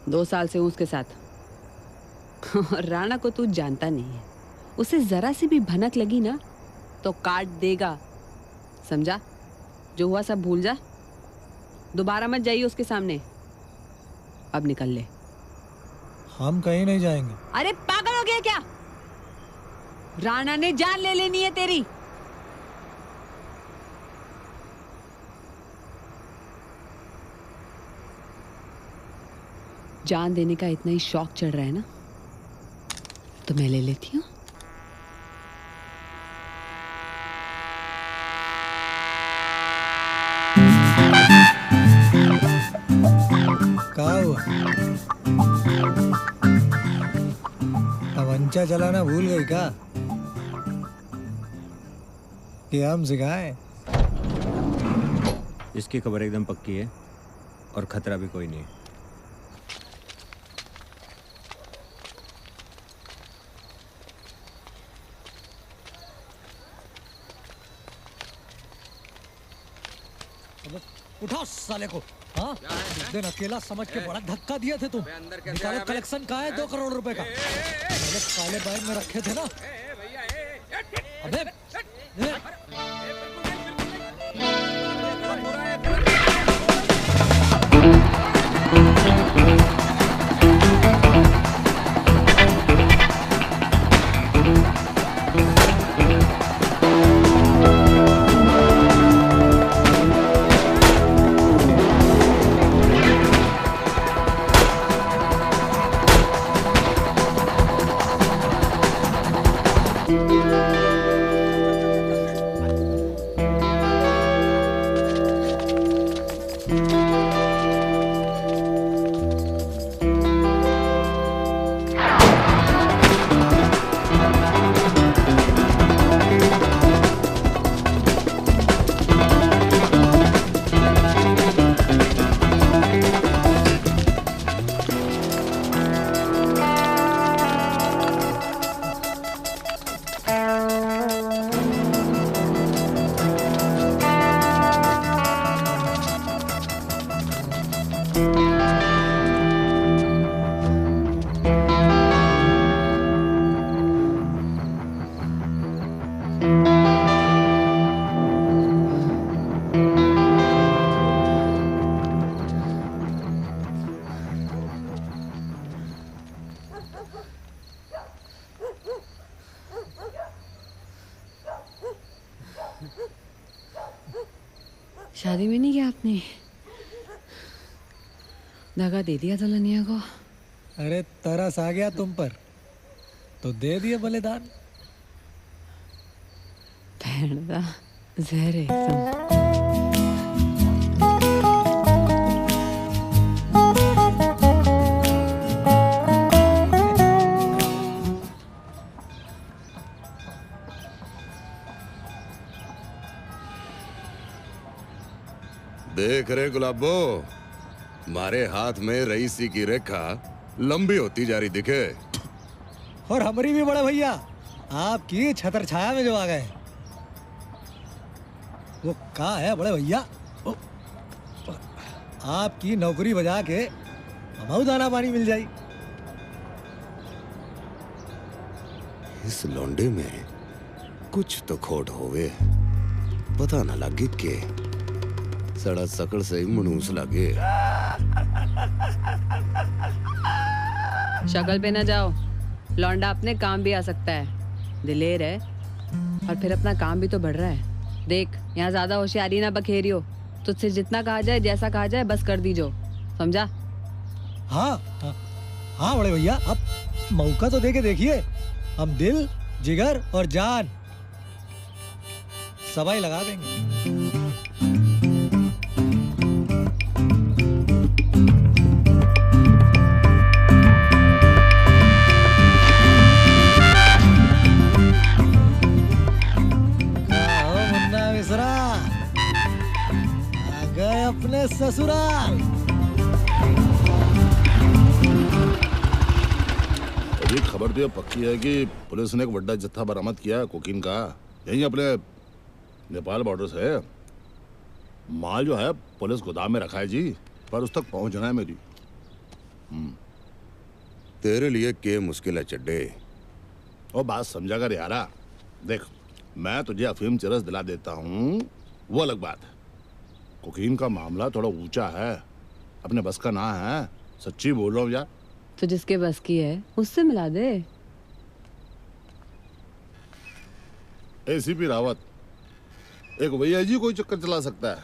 2 साल से हूं उसके साथ। और राणा को तू जानता नहीं है, उसे जरा सी भी भनक लगी ना तो काट देगा, समझा? जो हुआ सब भूल जा, दोबारा मत जाइए उसके सामने। अब निकल ले। हम कहीं नहीं जाएंगे। अरे पागल हो गया क्या? राणा ने जान ले लेनी है तेरी। जान देने का इतना ही शौक चढ़ रहा है ना, तो मैं ले लेती हूँ। क्या हुआ? तमंचा चलाना भूल गई क्या? कि हम सिखाएं? इसकी खबर एकदम पक्की है और खतरा भी कोई नहीं। उठाओ साले को। हाँ, उस दिन अकेला समझ के बड़ा धक्का दिए थे तुम। निकालो कलेक्शन कहाँ है 2 करोड़ रुपए का? मैंने काले बैग में रखे थे ना। अबे शादी में नहीं किया आपने? दगा दे दिया दुल्हनिया को। अरे तरस आ गया तुम पर तो दे दिए बलिदान। भैन दा जहर एकदम। देख रहे गुलाबो, मारे हाथ में रईसी की रेखा लंबी होती जा रही दिखे। और हमारी भी बड़ा भैया, आपकी छतर छाया में जो आ गए। वो कहाँ है बड़े भैया? आपकी नौकरी बजा के हमाऊ दाना पानी मिल जाई। इस लौंडे में कुछ तो खोट होवे, पता ना लगे के सड़ा सकड़ से ही मनूस लगे। शक्ल पे ना जाओ, लौंडा अपने काम भी आ सकता है, दिलेर है और फिर अपना काम भी तो बढ़ रहा है। देख, यहाँ ज्यादा होशियारी ना बखेरियो, तुझसे जितना कहा जाए जैसा कहा जाए बस कर दीजो, समझा? हाँ हाँ हाँ बड़े भैया, अब मौका तो दे के देखिए। हम दिल, जिगर और जान सबाई लगा देंगे। अपने ससुराल। अभी खबर तो ये पक्की है कि पुलिस ने एक बड़ा जत्था बरामद किया है कोकीन का, यहीं अपने नेपाल बॉर्डर से। माल जो है पुलिस गोदाम में रखा है जी, पर उस तक पहुंचना है मेरी। तेरे लिए के मुश्किल है चड्डे। और बात समझा कर यारा, देख मैं तुझे अफीम चरस दिला देता हूँ, वो अलग बात है। कोकीन का मामला थोड़ा ऊंचा है, अपने बस का ना है, सच्ची बोल रहा हूँ यार। तो जिसके बस की है उससे मिला दे। एसीपी रावत एक भैया जी कोई चक्कर चला सकता है,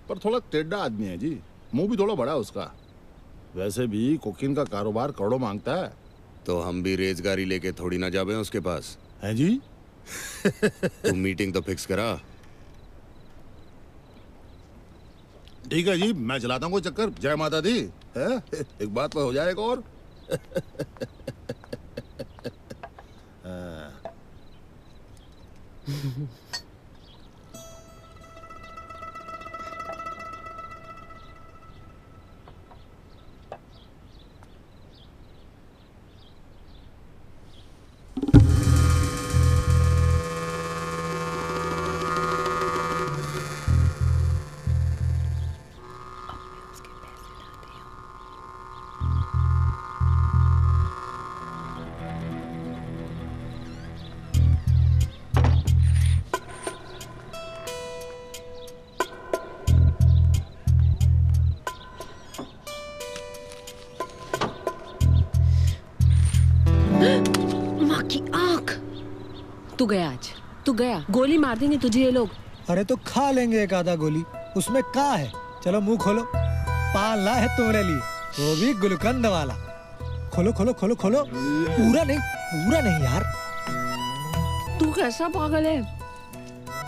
पर थोड़ा टेढ़ा आदमी है जी, मुंह भी थोड़ा बड़ा है उसका। वैसे भी कोकीन का कारोबार करोड़ों मांगता है। तो हम भी रेजगारी लेके थोड़ी ना जावे उसके पास है जी। तू मीटिंग तो फिक्स करा। ठीक है जी, मैं चलाता हूँ कोई चक्कर। जय माता दी है? एक बात पर हो जाएगा और माँ की आँख। तू गया आज, तू गया। गोली मार देंगे तुझे ये लोग। अरे तो खा लेंगे एक आधा गोली, उसमें का है। चलो मुंह खोलो, पान ला है तुम्हारे लिए, वो भी गुलकंद वाला। खोलो खोलो खोलो खोलो। पूरा नहीं यार। तू कैसा पागल है?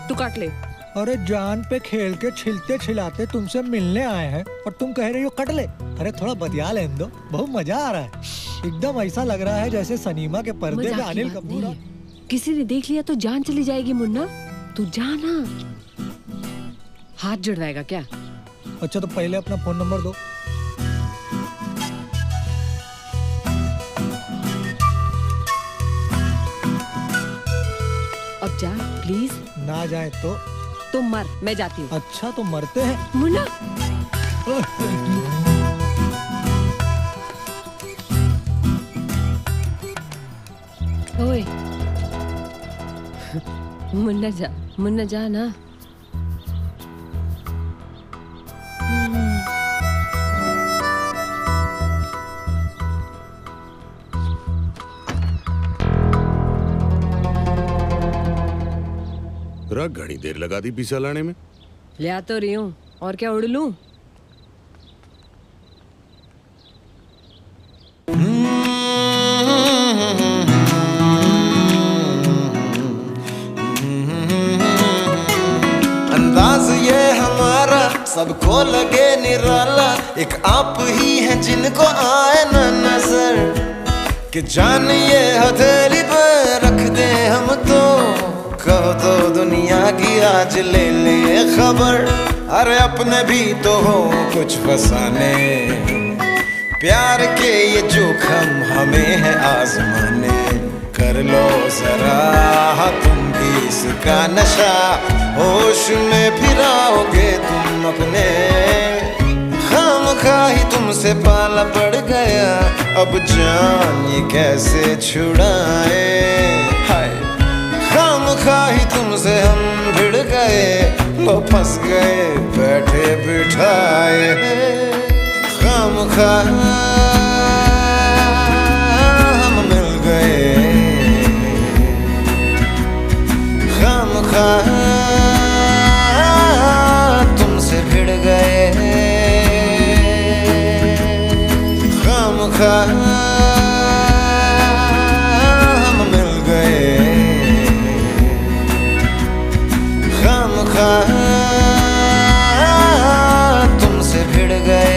तू काट ले। अरे जान पे खेल के छिलते छिलाते तुमसे मिलने आए हैं और तुम कह रही हो कट ले। अरे थोड़ा बतिया लेने दो, बहुत मजा आ रहा है। एकदम ऐसा लग रहा है जैसे सनीमा के पर्दे में अनिल कपूर। किसी ने देख लिया तो जान चली जाएगी मुन्ना, तू जाना। हाथ जुड़वाएगा क्या? अच्छा तो पहले अपना फोन नंबर दो। अब जा प्लीज। ना जाए तो तुम मर, मैं जाती हूँ। अच्छा तो मरते हैं मुन्ना। ओए मुन्ना जा ना। घड़ी देर लगा दी पिसा लाने में। ले आ तो रही हूँ, और क्या उड़ लूं? अंदाज ये हमारा सबको लगे निराला, एक आप ही हैं जिनको आए न नजर, कि जान ये हथेली पर रख दे हम तो, कहो तो दुनिया की आज ले ले खबर। अरे अपने भी तो हो कुछ फसाने, प्यार के ये जोखम हमें है आजमाने। कर लो जरा तुम भी इसका नशा, होश में फिराओगे तुम अपने। खामखा ही तुमसे पाला पड़ गया, अब जान ये कैसे छुड़ाए। हाय खामखा ही तुमसे हम भिड़ गए, वो फंस गए बैठे बिठाए। खामखा हम मिल गए, खामखा तुमसे भिड़ गए। खामखा हम मिल गए, खामखा तुमसे भिड़ गए।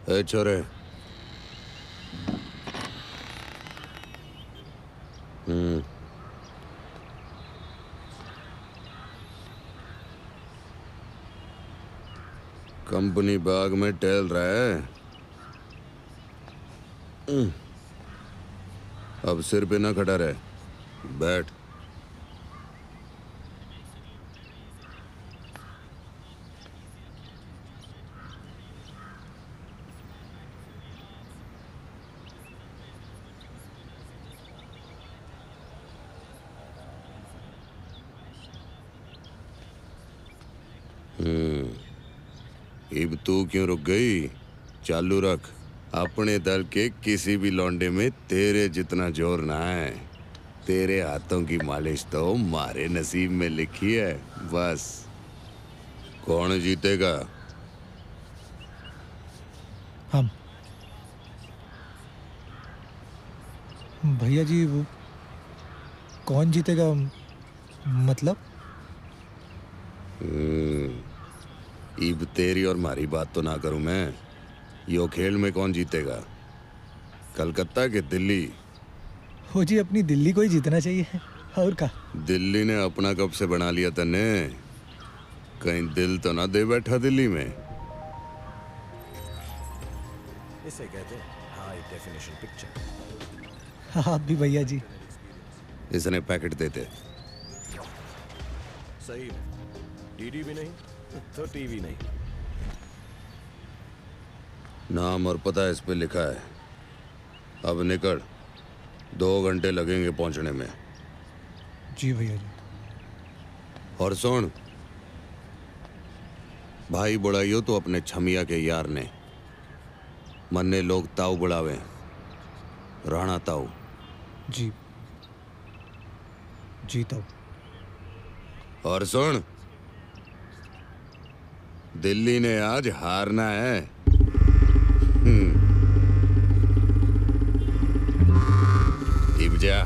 ए छोरे। कंपनी बाग में टहल रहा है। अब सिर पे ना खड़ा रहे, बैठ। इब तू क्यों रुक गई? चालू रख। अपने दल के किसी भी लौंडे में तेरे जितना जोर ना है। तेरे हाथों की मालिश तो मारे नसीब में लिखी है। बस कौन जीतेगा? हम। भैया जी वो कौन जीतेगा मतलब? इब तेरी और मारी बात तो ना करूं मैं। यो खेल में कौन जीतेगा? कलकत्ता के दिल्ली? हो जी अपनी दिल्ली को ही जीतना चाहिए और का। दिल्ली ने अपना कब से बना लिया तने? कहीं दिल तो ना दे बैठा दिल्ली में? इसे कहते हैं हाई डेफिनेशन पिक्चर। आप भी भैया जी। इसने पैकेट देते। सही में डीडी भी नहीं तो टीवी नहीं। नाम और पता इस पे लिखा है। अब निकल, 2 घंटे लगेंगे पहुंचने में। जी भैया जी। और सुन, भाई बुढ़ाइयो तो अपने छमिया के यार ने मन्ने लोग ताऊ बुढ़ावे, राणा ताऊ। जी जी ताऊ। और सुन, दिल्ली ने आज हारना है। इब जा।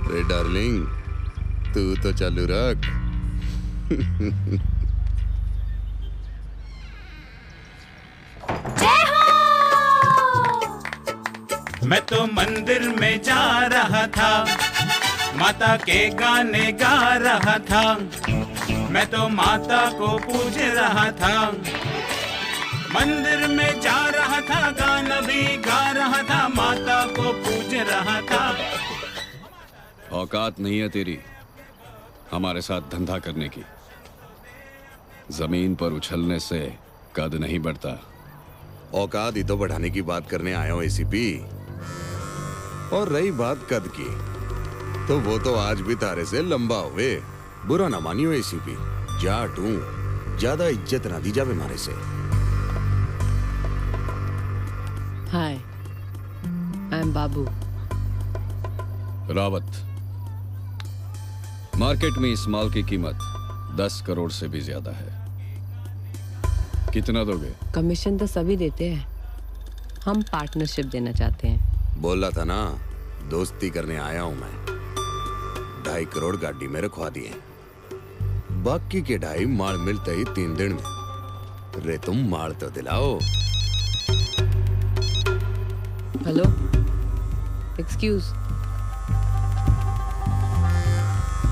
रे डार्लिंग, तू तो चालू रख। मैं तो मंदिर में जा रहा था, माता के गाने गा रहा था। मैं तो माता को पूज रहा था, मंदिर में जा रहा था, गाना भी गा रहा था, माता को पूज रहा था। औकात नहीं है तेरी हमारे साथ धंधा करने की। जमीन पर उछलने से कद नहीं बढ़ता। औकात ही तो बढ़ाने की बात करने आया हूं एसीपी। और रही बात कद की, तो वो तो आज भी तारे से लंबा हुए। बुरा ना मानियो एसीपी, जाट हूं, ज्यादा इज्जत ना दी जावे मारे से। Hi, I am Babu Rawat. Market में इस माल की कीमत 10 करोड़ से भी ज्यादा है। कितना दोगे? कमीशन तो सभी देते हैं, हम पार्टनरशिप देना चाहते हैं। बोला था ना, दोस्ती करने आया हूं मैं। 2.5 करोड़ गाड़ी में रखवा दिए, बाकी के 2.5 माल मिलते ही 3 दिन में। रे तुम माल तो दिलाओ। Hello, excuse.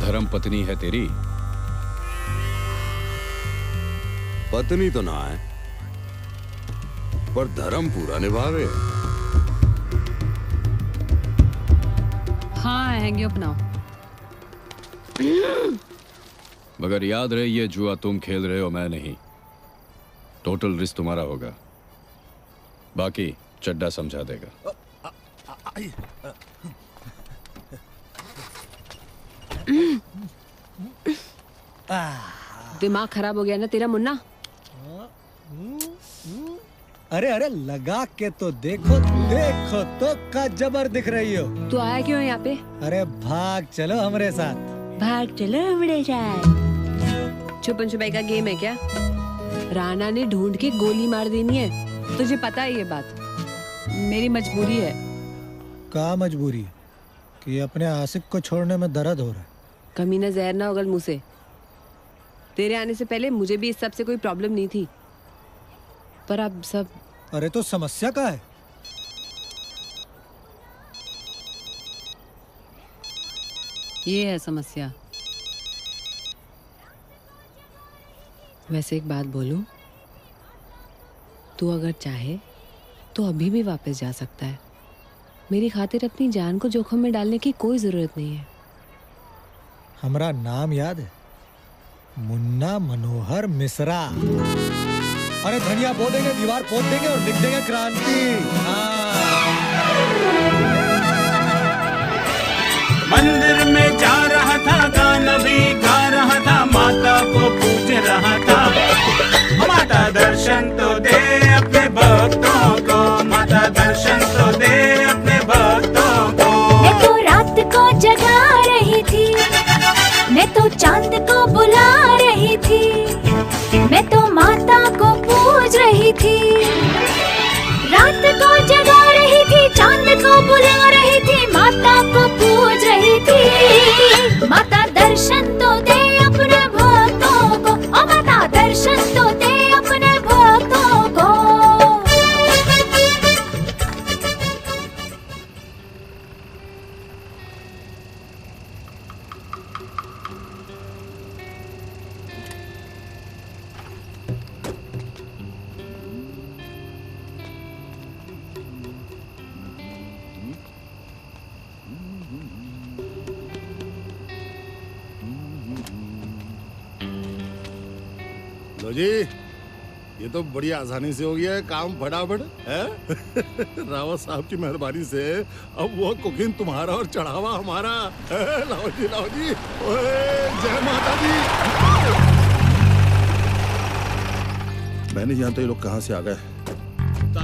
धर्म पत्नी है तेरी? पत्नी तो ना है, पर धर्म पूरा निभावे। हाँ, हैंग अप नाउ। मगर याद रहे, ये जुआ तुम खेल रहे हो, मैं नहीं। टोटल रिस्क तुम्हारा होगा, बाकी चड्डा समझा देगा। दिमाग खराब हो गया ना तेरा मुन्ना? अरे अरे लगा के तो देखो, देखो तो का जबर दिख रही हो। तू आया क्यों है यहाँ पे? अरे भाग चलो हमरे साथ। भाग चलो हमरे साथ। छुपन छुपाई का गेम है क्या? राणा ने ढूंढ के गोली मार देनी है, तुझे पता है ये बात। मेरी मजबूरी है। का मजबूरी है कि अपने आशिक को छोड़ने में दर्द हो रहा है? कमीना जहर ना उगल मुंह से। तेरे आने से पहले मुझे भी इस सब से कोई प्रॉब्लम नहीं थी, पर अब सब। अरे तो समस्या क्या है? ये है समस्या। वैसे एक बात बोलूं, तू अगर चाहे तो अभी भी वापस जा सकता है। मेरी खातिर अपनी जान को जोखिम में डालने की कोई जरूरत नहीं है। हमारा नाम याद है? मुन्ना मनोहर मिश्रा। अरे धनिया बो देंगे, दीवार पोत देंगे और लिख देंगे क्रांति। मंदिर में जा रहा था, गाना भी गा रहा था, माता को पूज रहा था। माता दर्शन तो दे अपने भक्तों को, माता दर्शन तो दे अपने भक्तों को। मैं तो रात को जगा रही थी, मैं तो चांद को बुला रही थी, मैं तो माता को पूज रही थी। रात को जगा रही थी, चांद को बुला रही थी, माता को पूज रही थी। माता दर्शन तो दे अपने भक्तों को, ओ माता दर्शन तो दे अपने भक्तों को। लो जी, ये तो बड़ी आसानी से हो गया है काम, फटाफट है। रावत साहब की मेहरबानी से अब वो कुकिंग तुम्हारा और चढ़ावा हमारा। लाओ जी, लाओ जी। ओए, जय माता दी। मैं नहीं जानता ये लोग कहाँ से आ गए।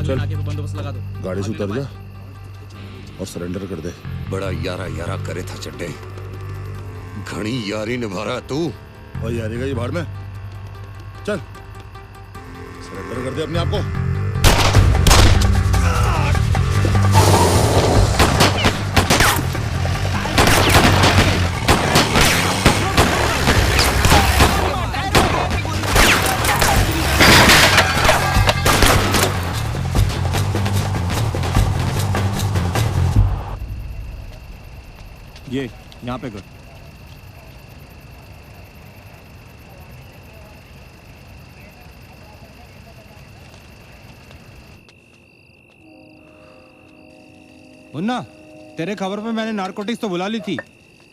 चल बंदोबस्त लगा दो। गाड़ी से उतर जा और सरेंडर कर दे। बड़ा यारा यारा करे था चड्डे, घनी यारी निभा रहा तू। और यारी गई भाड़ में। चल सरेंडर कर दे अपने आप को। ये यहाँ पे कर। मुन्ना, तेरे खबर पे मैंने नारकोटिक्स तो बुला ली थी,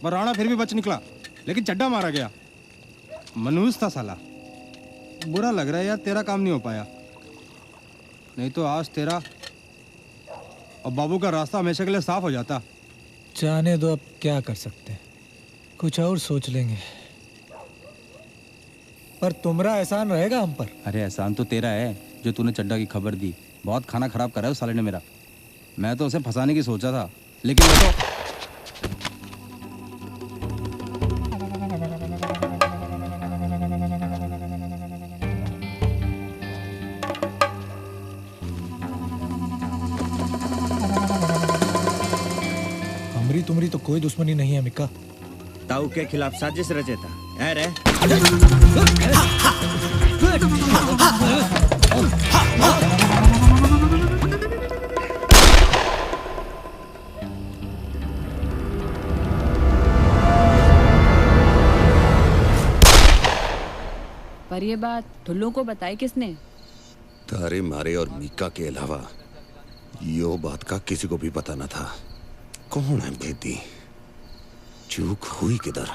पर राणा फिर भी बच निकला, लेकिन चड्डा मारा गया। मनहूस था साला। बुरा लग रहा है यार, तेरा काम नहीं हो पाया। नहीं तो आज तेरा और बाबू का रास्ता हमेशा के लिए साफ हो जाता। जाने दो, अब क्या कर सकते हैं, कुछ और सोच लेंगे। पर तुम्हारा एहसान रहेगा हम पर। अरे एहसान तो तेरा है जो तूने चड्डा की खबर दी। बहुत खाना खराब करा है उस साले ने मेरा। मैं तो उसे फंसाने की सोचा था, लेकिन वो तो हमरी तुम्हारी तो कोई दुश्मनी नहीं है मिक्का। ताऊ के खिलाफ साजिश रचेता है रे। पर ये बात ठुल्लू को बताई किसने? तारे मारे और मीका के अलावा यो बात का किसी को भी पता न था। कौन है भेदी? चूक हुई किधर?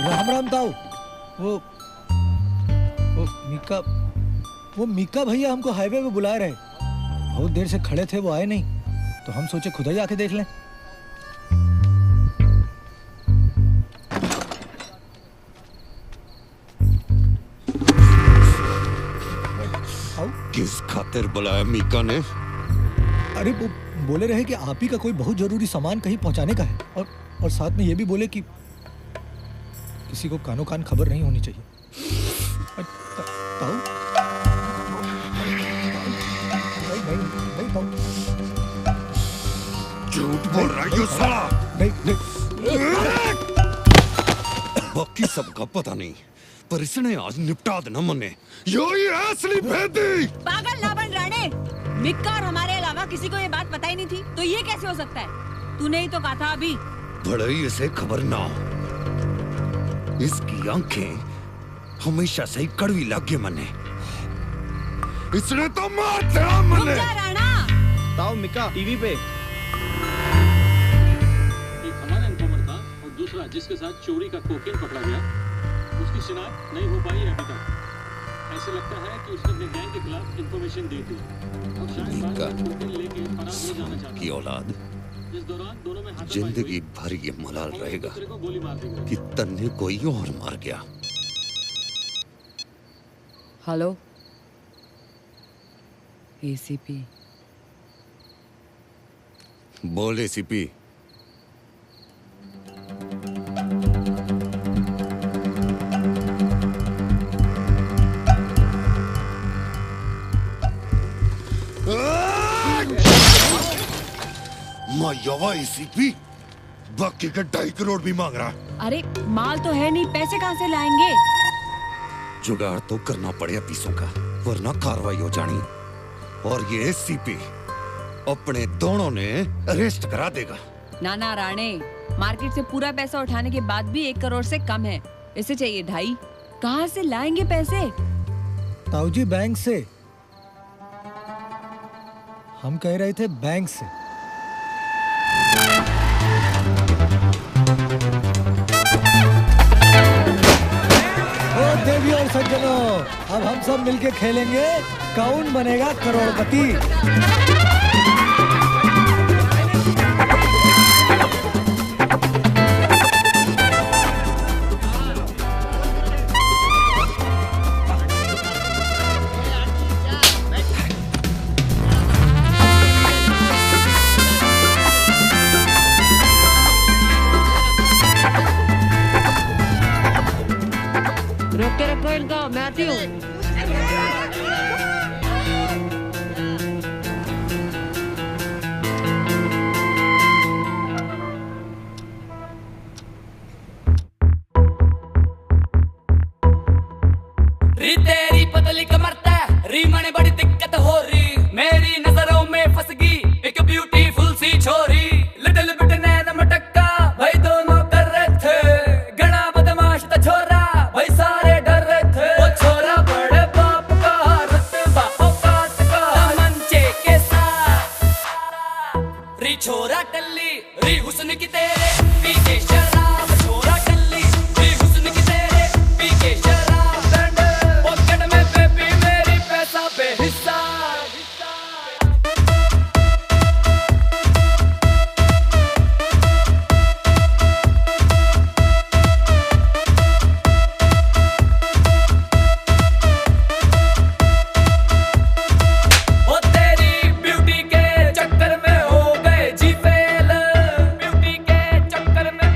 राम राम ताऊ। वो मीका भैया हमको हाईवे पे बुला रहे। बहुत देर से खड़े थे, वो आए नहीं, तो हम सोचे खुद ही आके देख लें। किस खातिर बुलाया मीका ने? अरे वो बोले रहे कि आप ही का कोई बहुत जरूरी सामान कहीं पहुंचाने का है, और साथ में ये भी बोले कि किसी को कानो कान खबर नहीं होनी चाहिए। ताऊ बोल रहा है साला? बाकी सबका पता नहीं, पर इसने आज निपटा देना मने। यही है असली भेदी। पागल ना बन राणे। मिक्का और हमारे अलावा किसी को ये बात पता ही नहीं थी, तो ये कैसे हो सकता है? तूने ही तो कहा था अभी। बड़े इसे खबर ना हो। इसकी आंखें हमेशा से ही कड़वी लगे मने। इसने तो मार दिया मने। राणा। ताऊ मिका टीवी पे। एक हमारा इन्फॉर्मर था और दूसरा जिसके साथ चोरी का कोकेन पकड़ा गया, उसकी शिनाख्त नहीं हो पाई है अभी तक। ऐसे लगता है कि उसने अपने गैंग के खिलाफ इंफॉर्मेशन दे दी और शायद कोकेन लेके फरार हो जाना चाहता की औलाद है। इस दौरान दोनों में हाथापाई जिंदगी भर ये मलाल रहेगा को गोली मार दी गई। कि तन्ने कोई और मार गया। Hello ACP. बोल एसीपी। मायावा एसीपी बाकी का 2.5 करोड़ भी मांग रहा है। अरे माल तो है नहीं, पैसे कहाँ से लाएंगे? जुगाड़ तो करना पड़ेगा पीसों का, वरना कार्रवाई हो जानी। और ये एसीपी अपने दोनों ने अरेस्ट करा देगा। नाना राणे, मार्केट से पूरा पैसा उठाने के बाद भी 1 करोड़ से कम है। इसे चाहिए 2.5। कहाँ से लाएंगे पैसे? ताऊ जी बैंक से। हम कह रहे थे बैंक से। ओ देवी और सज्जनों, अब हम सब मिलके खेलेंगे कौन बनेगा करोड़पति। रखो इनको, मैं आती हूँ। री तेरी पतली कमर तय री मने बड़ी दिक्कत हो रही, मेरी नजरों में फंस गई एक ब्यूटीफुल सी छोरी। लिटिल बिट नैन मटक्का भाई दोनों कर रहे थे, घना बदमाश था छोरा भाई सारे डर रहे थे। वो छोरा बड़े बाप का रुतबा औकात का मंचे के साथ, री छोरा टल्ली री हुस्न की तेरे पी के शराब। छोरा टल्ली री हुस्न की तेरे पी के शराब। पॉकेट में बेबी मेरी पैसा बेहिसाब। ओ तेरी ब्यूटी के चक्कर में हो गए जी फेल। ब्यूटी के चक्कर में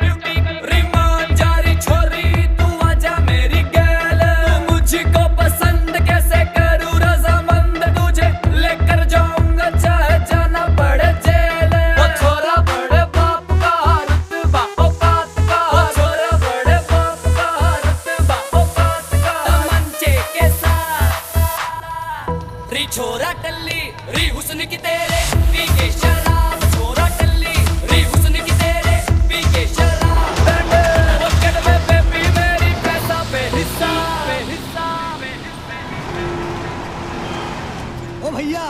ब्यूटी रिमान जारी छोरी तू आजा मेरी गैल। तू मुझको पसंद कैसे करूँ रजामंद, तुझे लेकर जाऊंगा चाहे जाना पड़े जेल। वो छोरा बड़े बाप का रुतबा औकात का, वो छोरा बड़े बाप का रुतबा औकात का मंचे के साथ। री छोरा टल्ली री हुस्न की तेरे पी के शराब। छोरा टल्ली री हुस्न की तेरे पी के शराब। पॉकेट में बेबी मेरी पैसा बेहिसाब। ओ भैया,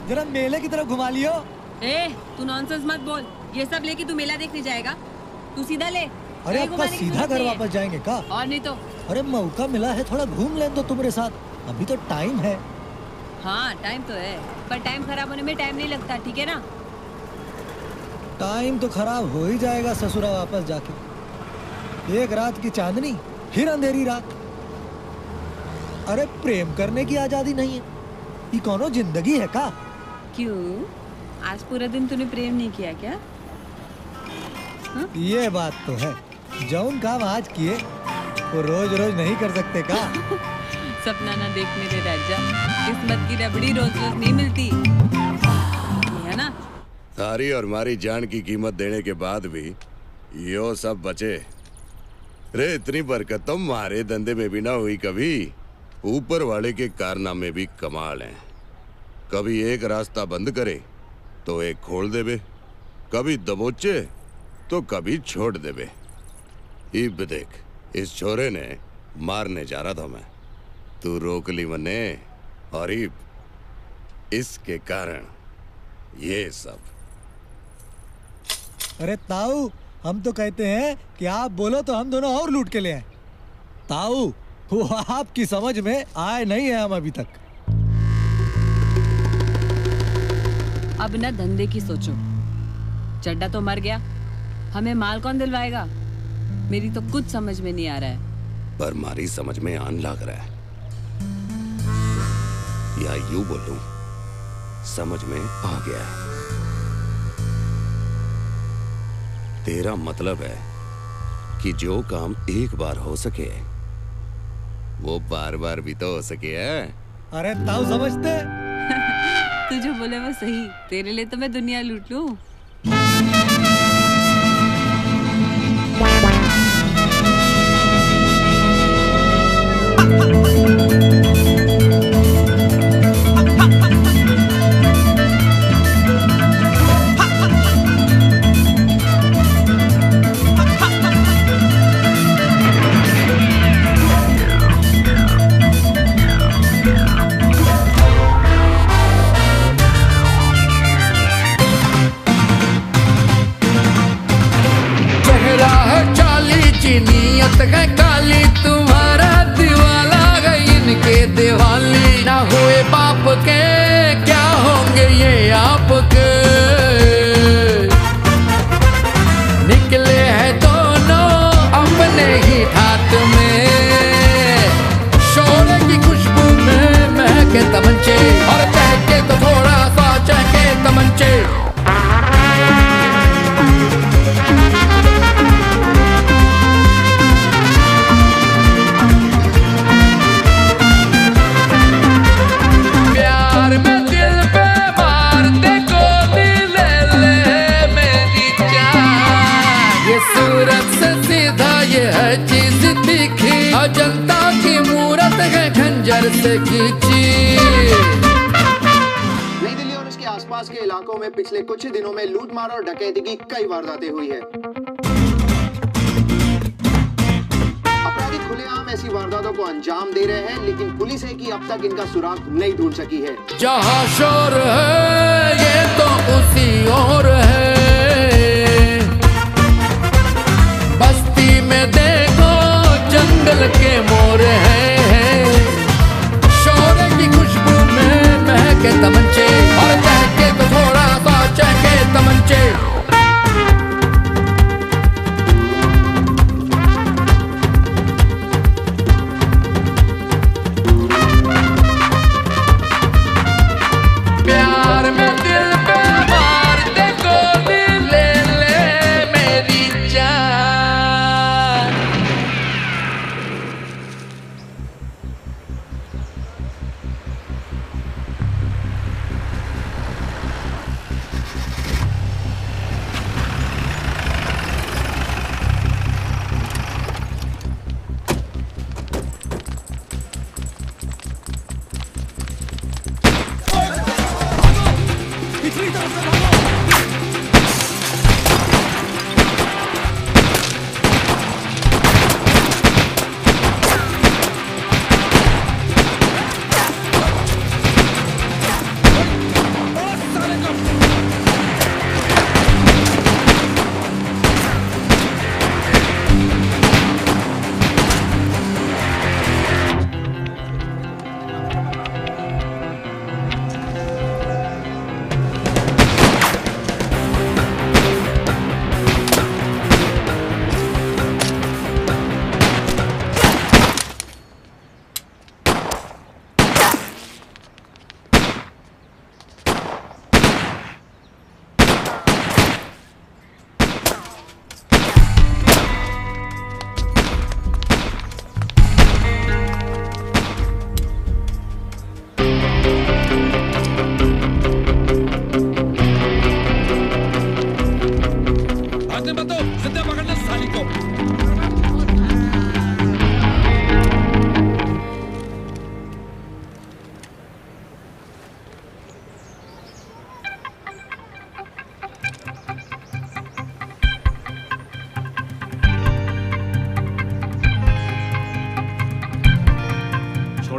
जरा मेले की तरफ घुमा लियो। ए, तू नॉनसेंस मत बोल। ये सब लेके तू मेला देखने जाएगा? तू सीधा ले। अरे कहीं आपका घुमाने की सीधा जरूरत घर नहीं है। वापस जाएंगे का? और नहीं तो। अरे मौका मिला है, थोड़ा घूम लें दो तुम्हारे साथ, अभी तो टाइम है। हाँ टाइम तो है, पर टाइम खराब होने में टाइम नहीं लगता, ठीक है ना? टाइम तो खराब हो ही जाएगा ससुरा वापस जाके। एक रात की चांदनी फिर अंधेरी रात। अरे प्रेम करने की आजादी नहीं है, ये कौनो जिंदगी है का? क्यों? आज पूरा दिन तूने प्रेम नहीं किया क्या? ये बात तो है, जौन काम आज किए वो रोज रोज नहीं कर सकते का? सपना ना देख मेरे राजा, किस्मत की रबड़ी रोज रोज नहीं मिलती, है ना? थारी और मारी जान की कीमत देने के बाद भी यो सब बचे। रे इतनी बरकत तो मारे धंधे में भी ना हुई कभी। ऊपर वाले के कारनामे भी कमाल हैं। कभी एक रास्ता बंद करे तो एक खोल देवे, कभी दबोचे तो कभी छोड़ देवे। इब देख, इस छोरे ने मारने जा रहा था मैं, तू रोक ली मने, और इब इसके कारण ये सब। अरे ताऊ, हम तो कहते हैं कि आप बोलो तो हम दोनों और लूट के ले आए। ताऊ, वो आपकी समझ में आए नहीं है हम अभी तक। अब ना धंधे की सोचो, चड्डा तो मर गया, हमें माल कौन दिलवाएगा? मेरी तो कुछ समझ में नहीं आ रहा है। पर मारी समझ में आन लग रहा है, या यूं बोलूं समझ में आ गया है। तेरा मतलब है कि जो काम एक बार हो सके वो बार बार भी तो हो सके है। अरे ताऊ समझते तू जो बोले वो सही, तेरे लिए तो मैं दुनिया लूट लूं। नीयत है काली, तुम्हारा दीवाला गई इनके दिवाली। ना हुए बाप के क्या होंगे ये आपके, निकले हैं दोनों अपने ही ठाट में। शोले की खुशबू में महके तमंचे, और महके तो थोड़ा सा चहके तमंचे। जनता की मूरत है खंजर से खींची। नई दिल्ली और उसके आसपास के इलाकों में पिछले कुछ ही दिनों में लूटमार और डकैती की कई वारदातें हुई है। अपराधी खुलेआम ऐसी वारदातों को अंजाम दे रहे हैं, लेकिन पुलिस है कि अब तक इनका सुराग नहीं ढूंढ सकी है। जहाँ शोर है ये तो उसी ओर है, बस्ती में देखो जंगल के मोर हैं। शोरे की खुशबू में महके तमंचे, और महके तो थोड़ा सा चहके तमंचे। प्यार में दिल पे मार दे गोली, ले ले मेरी जान।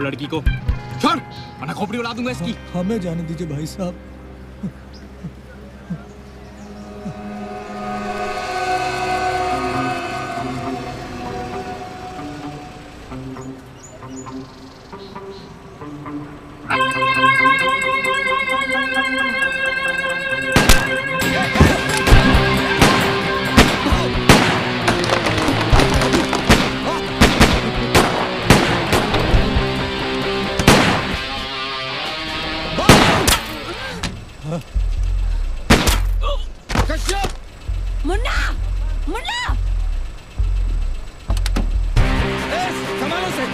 लड़की को। छोड़, वरना खोपड़ी उड़ा दूंगा इसकी। हमें जाने दीजिए भाई साहब। मुन्ना, मुन्ना! संभालो से।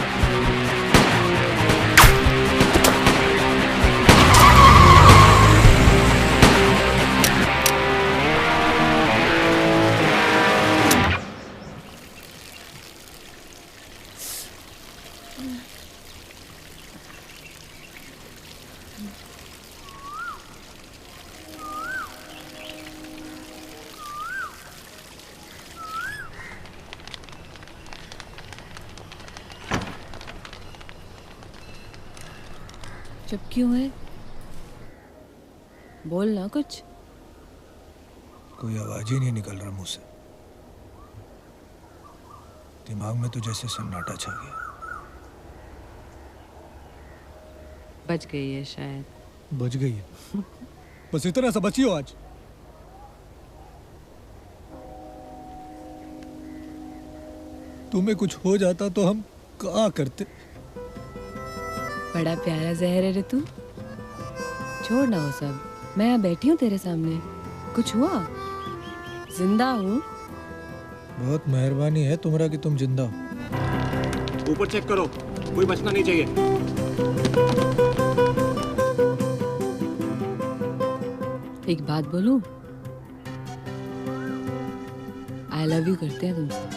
चुप क्यों है? बोल ना कुछ। कोई आवाज ही नहीं निकल रहा मुंह से। दिमाग में तो जैसे सन्नाटा छा गया। बच गई है शायद। बच गई है। बस इतना सा बची हो आज। तुम्हें कुछ हो जाता तो हम क्या करते? बड़ा प्यारा जहर है रे तू। छोड़ ना वो सब, मैं यहाँ बैठी हूँ तेरे सामने। कुछ हुआ? जिंदा हूँ। बहुत मेहरबानी है तुम्हारा कि तुम जिंदा हो। ऊपर चेक करो, कोई बचना नहीं चाहिए। एक बात बोलूं? आई लव यू करते हैं तुमसे।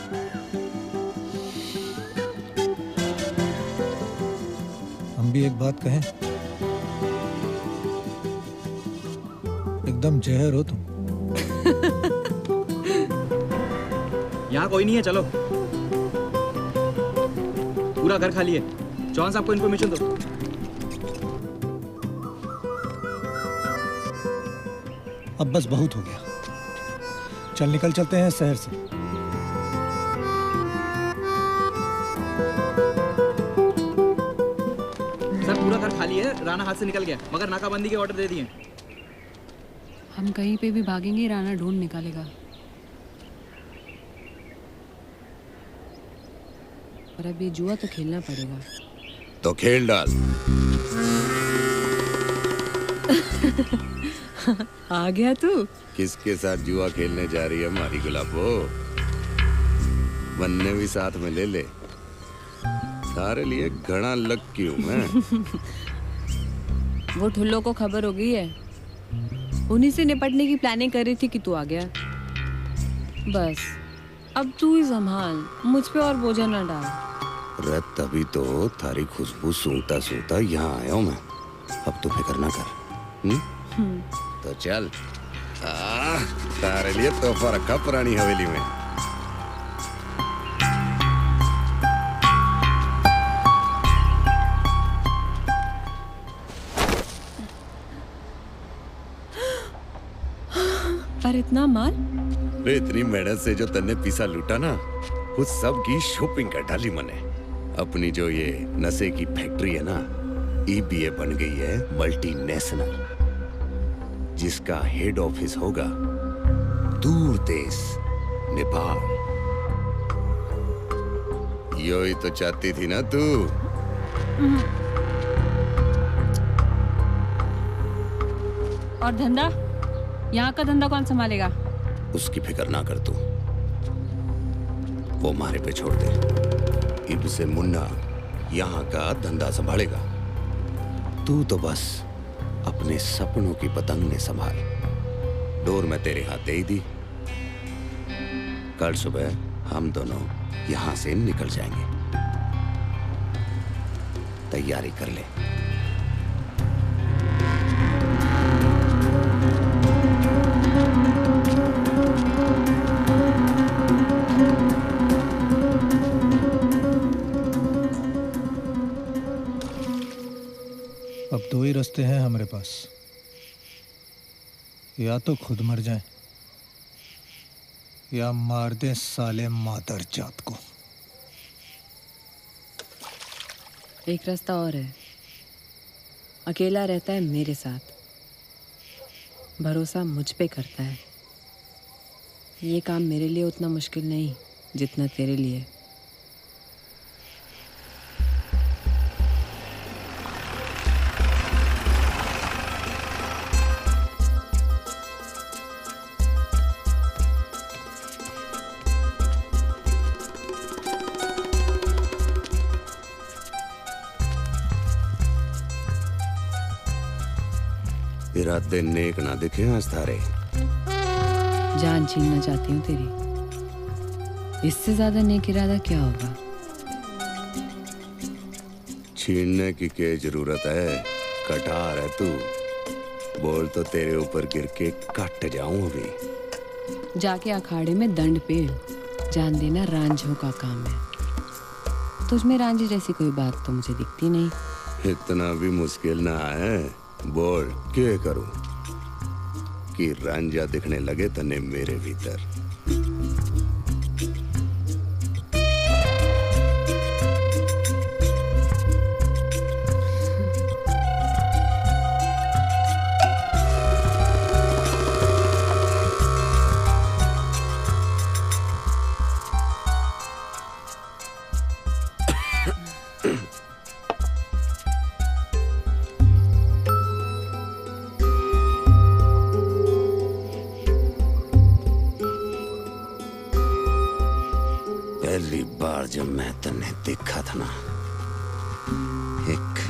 हम भी एक बात कहें? एकदम जहर हो तुम। यहाँ कोई नहीं है, चलो। पूरा घर खाली है। चौहान साहब को इन्फॉर्मेशन दो। अब बस बहुत हो गया। चल निकल चलते हैं शहर से। सर पूरा घर खाली है, राणा हाथ से निकल गया, मगर नाकाबंदी के ऑर्डर दे दिए। हम कहीं पे भी भागेंगे, राणा ढूंढ निकालेगा। पर अब ये जुआ तो खेलना पड़ेगा। तो खेल डाल। आ गया तू। किसके साथ जुआ खेलने जा रही है हमारी गुलाबो? बनने भी साथ में ले ले। सारे लिए घना लग क्यों मैं? वो ठुल्लो को खबर हो गई है। उन्हीं से निपटने की प्लानिंग कर रही थी कि तू आ गया। बस अब तू ही संभाल, मुझ पे और बोझा ना डाल। रत तभी तो थारी खुशबू सूंघता सूंघता यहाँ आया हूँ मैं। अब तो फिक्र ना कर। तो चल, तारे लिए तोहफा रखा पुरानी हवेली में। पर इतना माल? रे इतनी मेहनत से जो तन्ने पीसा लूटा ना, उस सब की शॉपिंग कर डाली मैंने। अपनी जो ये नशे की फैक्ट्री है ना, EBA बन गई है मल्टीनेशनल, जिसका हेड ऑफिस होगा दूर देश नेपाल। यो ही तो चाहती थी ना तू। और धंधा? यहाँ का धंधा कौन संभालेगा? उसकी फिक्र ना कर तू, वो हमारे पे छोड़ दे। इब से मुन्ना यहाँ का धंधा संभालेगा। तू तो बस अपने सपनों की पतंग ने संभाल। डोर मैं तेरे हाथ दे ही दी। कल सुबह हम दोनों यहाँ से निकल जाएंगे। तैयारी कर ले। रास्ते हैं हमारे पास, या तो खुद मर जाएं या मार दें साले मादर जात को। एक रास्ता और है, अकेला रहता है मेरे साथ, भरोसा मुझ पे करता है। ये काम मेरे लिए उतना मुश्किल नहीं जितना तेरे लिए। इरादे नेक ना दिखे आज थारे। जान छीनना चाहती हूँ तेरी, इससे ज्यादा नेक इरादा क्या होगा? छीनने की क्या जरूरत है, कटार है तू। बोल तो तेरे ऊपर गिर के कट जाऊं अभी। जाके अखाड़े में दंड पेड़, जान देना रांझों का काम है। तुझ में रांझे जैसी कोई बात तो मुझे दिखती नहीं। इतना भी मुश्किल ना है। बोल क्या करूं कि रांझा दिखने लगे तने मेरे भीतर। पहली बार जब मैं तन्ने देखा था ना, एक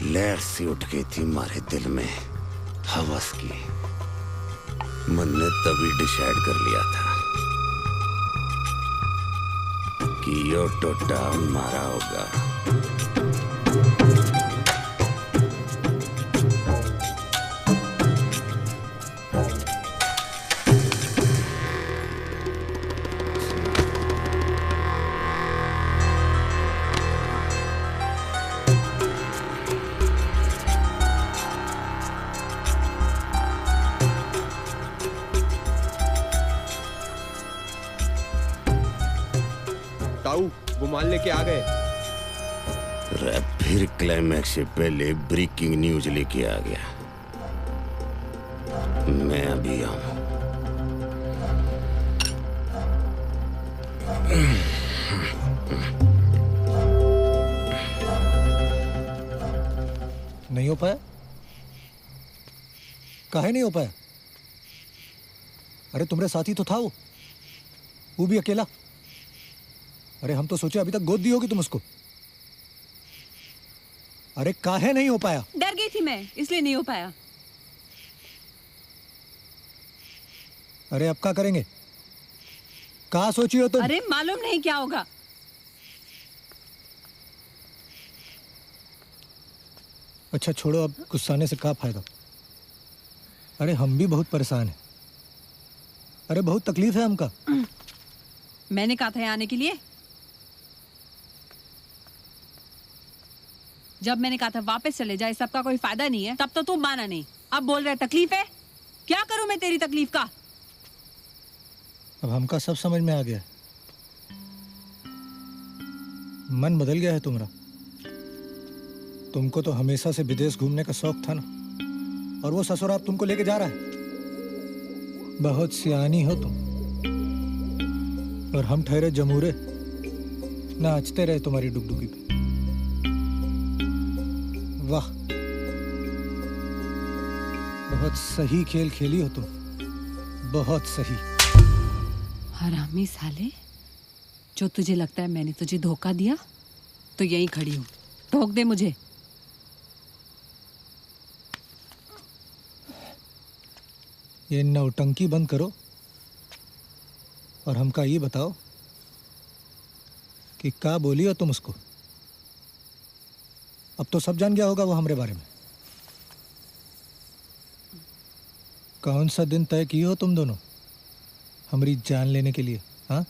लहर सी उठ गई थी मारे दिल में, हवस की। मन ने तभी डिसाइड कर लिया था कि यो टोटा मारा होगा। वो माल लेके आ गए। फिर क्लाइमैक्स से पहले ब्रेकिंग न्यूज लेके आ गया। मैं अभी आऊं। नहीं हो पाया? काहे नहीं हो पाया? अरे तुम्हारे साथी तो था वो भी अकेला। अरे हम तो सोचे अभी तक गोद दी होगी तुम उसको। अरे काहे नहीं हो पाया? डर गई थी मैं, इसलिए नहीं हो पाया। अरे अब क्या करेंगे? कहाँ सोची हो तुम? अरे मालूम नहीं क्या होगा। अच्छा छोड़ो, अब गुस्साने से क्या फायदा। अरे हम भी बहुत परेशान हैं। अरे बहुत तकलीफ है हमका। मैंने कहा था यहाँ आने के लिए। जब मैंने कहा था वापस चले जाए, सबका कोई फायदा नहीं है, तब तो तू माना नहीं। अब बोल रहे तकलीफ है। क्या करूं मैं तेरी तकलीफ का? अब हमका सब समझ में आ गया। मन बदल गया है तुम्हारा। तुमको तो हमेशा से विदेश घूमने का शौक था ना, और वो ससुर आप तुमको लेके जा रहा है। बहुत सियानी हो तुम, और हम ठहरे जमूरे, नाचते रहे तुम्हारी डुगडुगी पे। वाह, बहुत सही खेल खेली हो तुम, बहुत सही। हरामी साले, जो तुझे लगता है मैंने तुझे धोखा दिया, तो यहीं खड़ी हूँ, ठोक दे मुझे। ये नौटंकी बंद करो और हमका ये बताओ कि क्या बोली हो तुम उसको? अब तो सब जान गया होगा वो हमारे बारे में। कौन सा दिन तय किए हो तुम दोनों हमारी जान लेने के लिए? हाँ,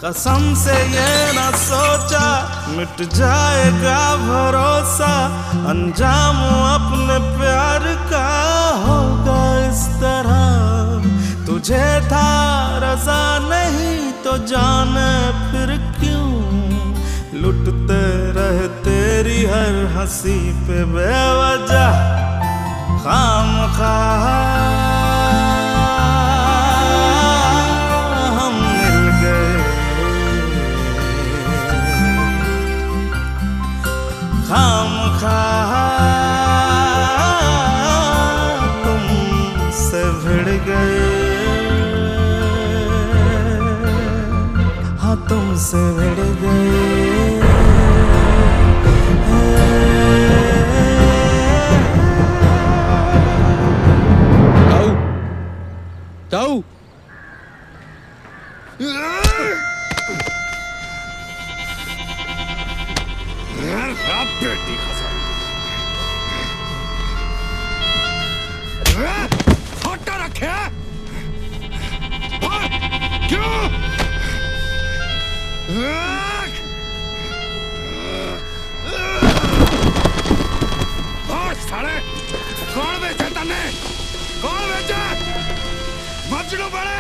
कसम से ये न सोचा मिट जाएगा भरोसा, अंजाम अपने प्यार का होगा इस तरह। तुझे था रजा नहीं तो जाने फिर क्यों, लुटते रहे तेरी हर हंसी पे बेवजह खामखा। खामखा तुमसे भिड़ गए, हाँ तुमसे भिड़ गए। ताऊ, ताऊ। बेटी खसा हटा रखे क्यों? साले कौन बेचे तने? कौन बेचे? मजनू बड़े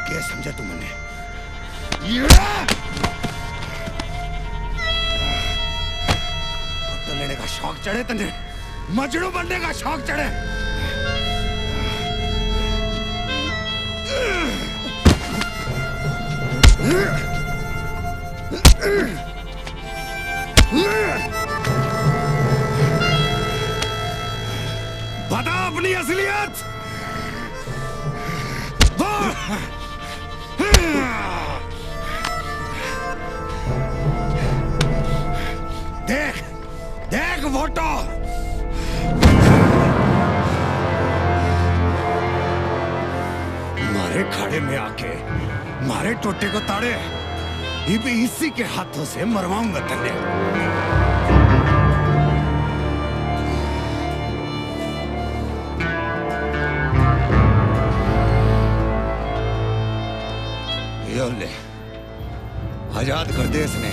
क्या समझा तुमने? तो लेने का शौक चढ़े तने, मजनू बनने का शौक चढ़े। बता अपनी असलियत। देख देख फोटो, मारे खाड़े में आके मारे टोटे को ताड़े, ये भी इसी के हाथों से मरवाऊंगा तन्ने। यो ले आजाद कर दे इसने।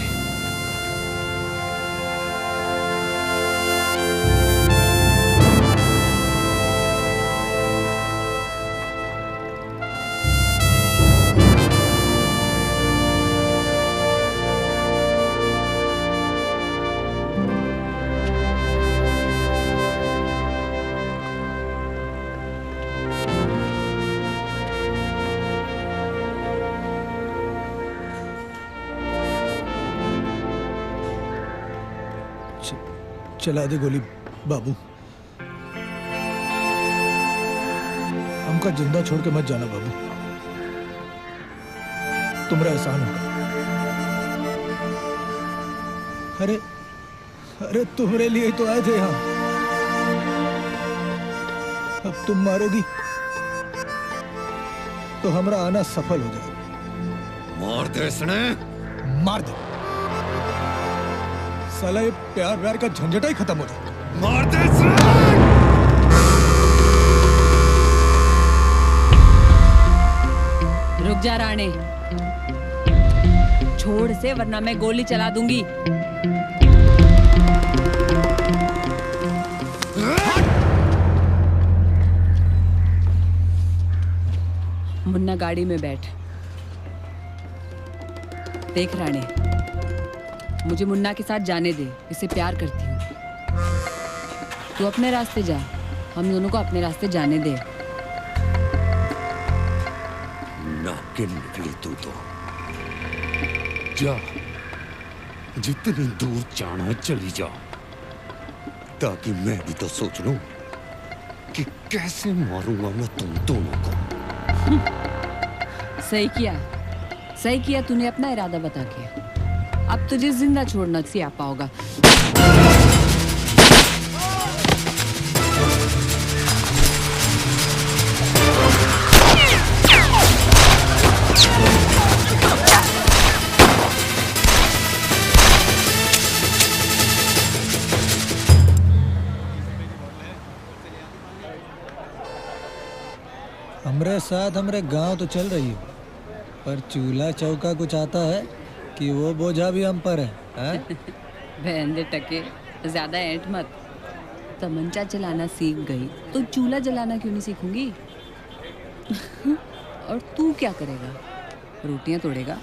चला दे गोली बाबू, हमका जिंदा छोड़ के मत जाना बाबू, तुम्हारा एहसान होगा। अरे अरे तुम्हारे लिए तो आए थे यहाँ, अब तुम मारोगी तो हमारा आना सफल हो जाएगा। मार दे इसने, मार दे साला, ये प्यार व्यार का झंझट ही खत्म हो जाए। मार दे इसने। रुक जा राणे, छोड़ से वरना मैं गोली चला दूंगी। मुन्ना गाड़ी में बैठ। देख राणे, मुझे मुन्ना के साथ जाने दे, इसे प्यार करती हूँ। तू अपने रास्ते जा, हम दोनों को अपने रास्ते जाने दे। नाके निकली तू तो जा, जितनी दूर जाना चली जा, ताकि मैं भी तो सोच लूं कि कैसे मारूंगा मैं तुम दोनों को। सही किया तूने अपना इरादा बता के। अब तुझे जिंदा छोड़ना सियापा होगा। हमरे साथ हमरे गांव तो चल रही है, पर चूल्हा चौका कुछ आता है कि वो बोझा भी हम पर है, हैं? बहन दे टके, ज्यादा ऐंठ मत। तमंचा चलाना सीख गई तो चूल्हा जलाना क्यों नहीं सीखूंगी? और तू क्या करेगा? रोटियां तोड़ेगा?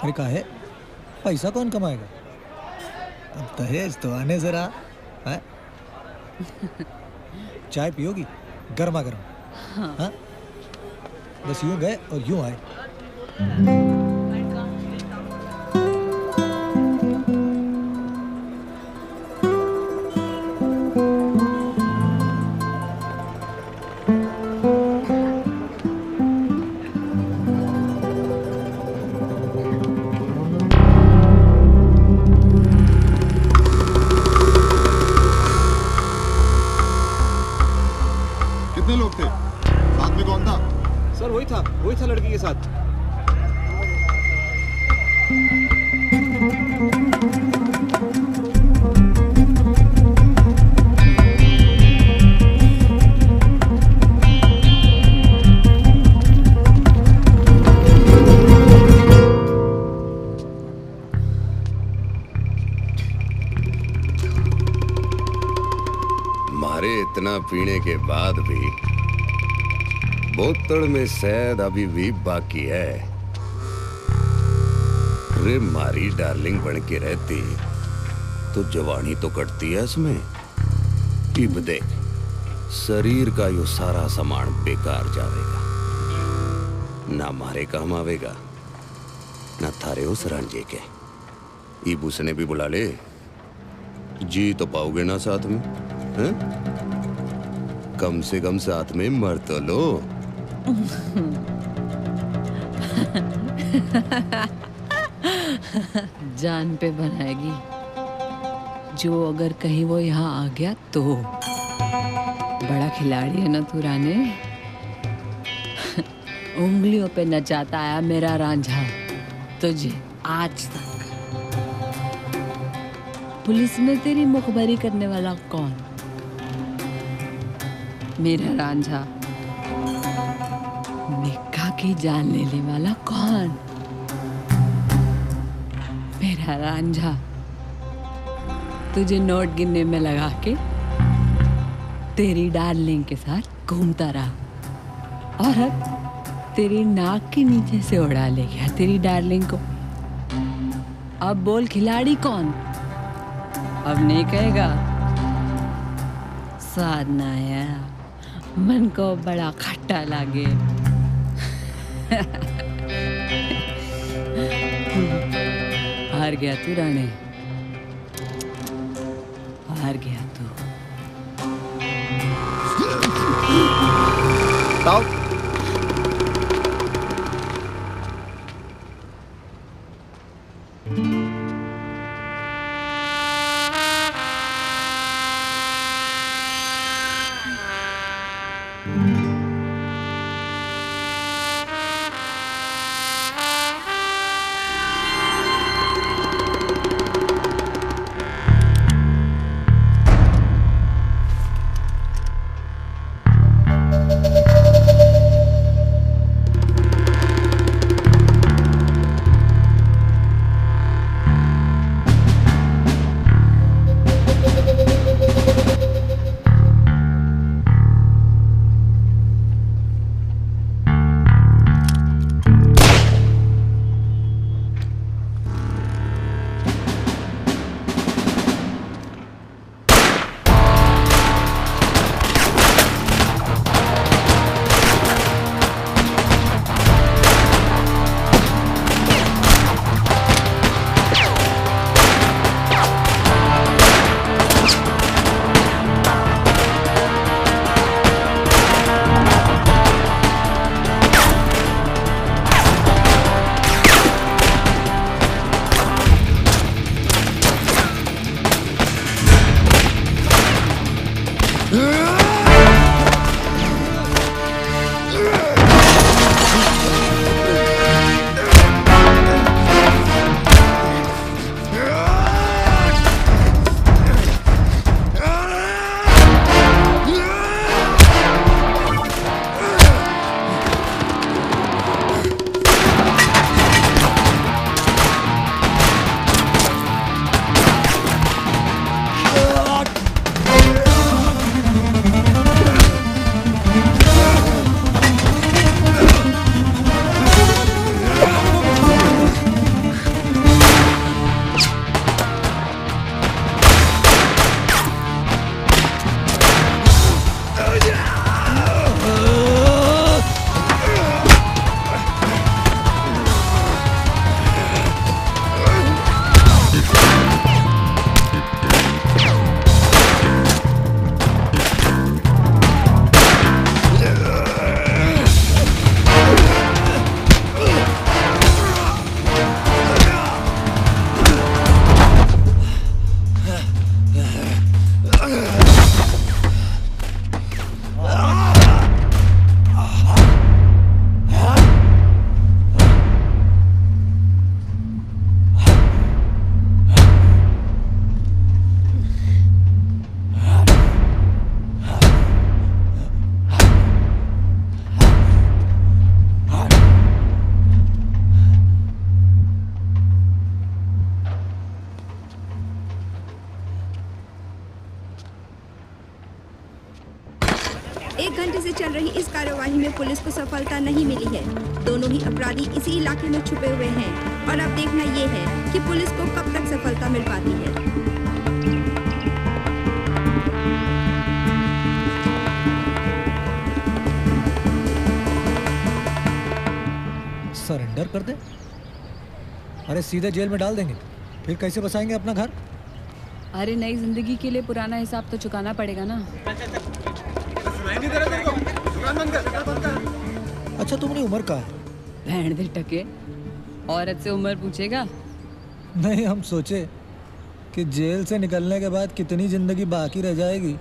अरे काहे? पैसा कौन कमाएगा? अब दहेज तो आने से रहा है। चाय पियोगी? गर्मा गर्म। हाँ? बस यूं गए और यूं आए। कितने लोग थे? साथ में कौन था? सर वही था लड़की के साथ। मारे इतना पीने के बाद भी बोतल में शहद अभी भी बाकी है। रे मारी डार्लिंग बन के रहती तो जवानी तो कटती है इसमें। इब देख, शरीर का यो सारा सामान बेकार जावेगा, ना मारे काम आवेगा ना थारे उस रांझे के। इब उसने भी बुला ले, जी तो पाओगे ना साथ में, हैं? कम से कम साथ में मर तो लो। जान पे बनाएगी जो, अगर कहीं वो यहाँ आ गया तो। बड़ा खिलाड़ी है ना तू राने। उंगलियों पे नचाता आया मेरा रांझा तुझे आज तक। पुलिस में तेरी मुखबरी करने वाला कौन? मेरा रांझा। निक्का की जान लेने वाला कौन? मेरा रांझा। तुझे नोट गिनने में लगा के तेरी डार्लिंग के साथ घूमता रहा, और अब तेरी नाक के नीचे से उड़ा ले गया तेरी डार्लिंग को। अब बोल खिलाड़ी कौन? अब नहीं कहेगा? स्वाद ना आया, मन को बड़ा खट्टा लगे। हार गया तू राणे, हार गया तू। 1 घंटे से चल रही इस कार्यवाही में पुलिस को सफलता नहीं मिली है। दोनों ही अपराधी इसी इलाके में छुपे हुए हैं और अब देखना ये है कि पुलिस को कब तक सफलता मिल पाती है। सरेंडर कर दे? अरे सीधे जेल में डाल देंगे, फिर कैसे बसाएंगे अपना घर? अरे नई जिंदगी के लिए पुराना हिसाब तो चुकाना पड़ेगा ना। अच्छा तुम्हारी उम्र का है? बहन दे टके, औरत से उम्र पूछेगा? नहीं, हम सोचे कि जेल से निकलने के बाद कितनी जिंदगी बाकी रह जाएगी,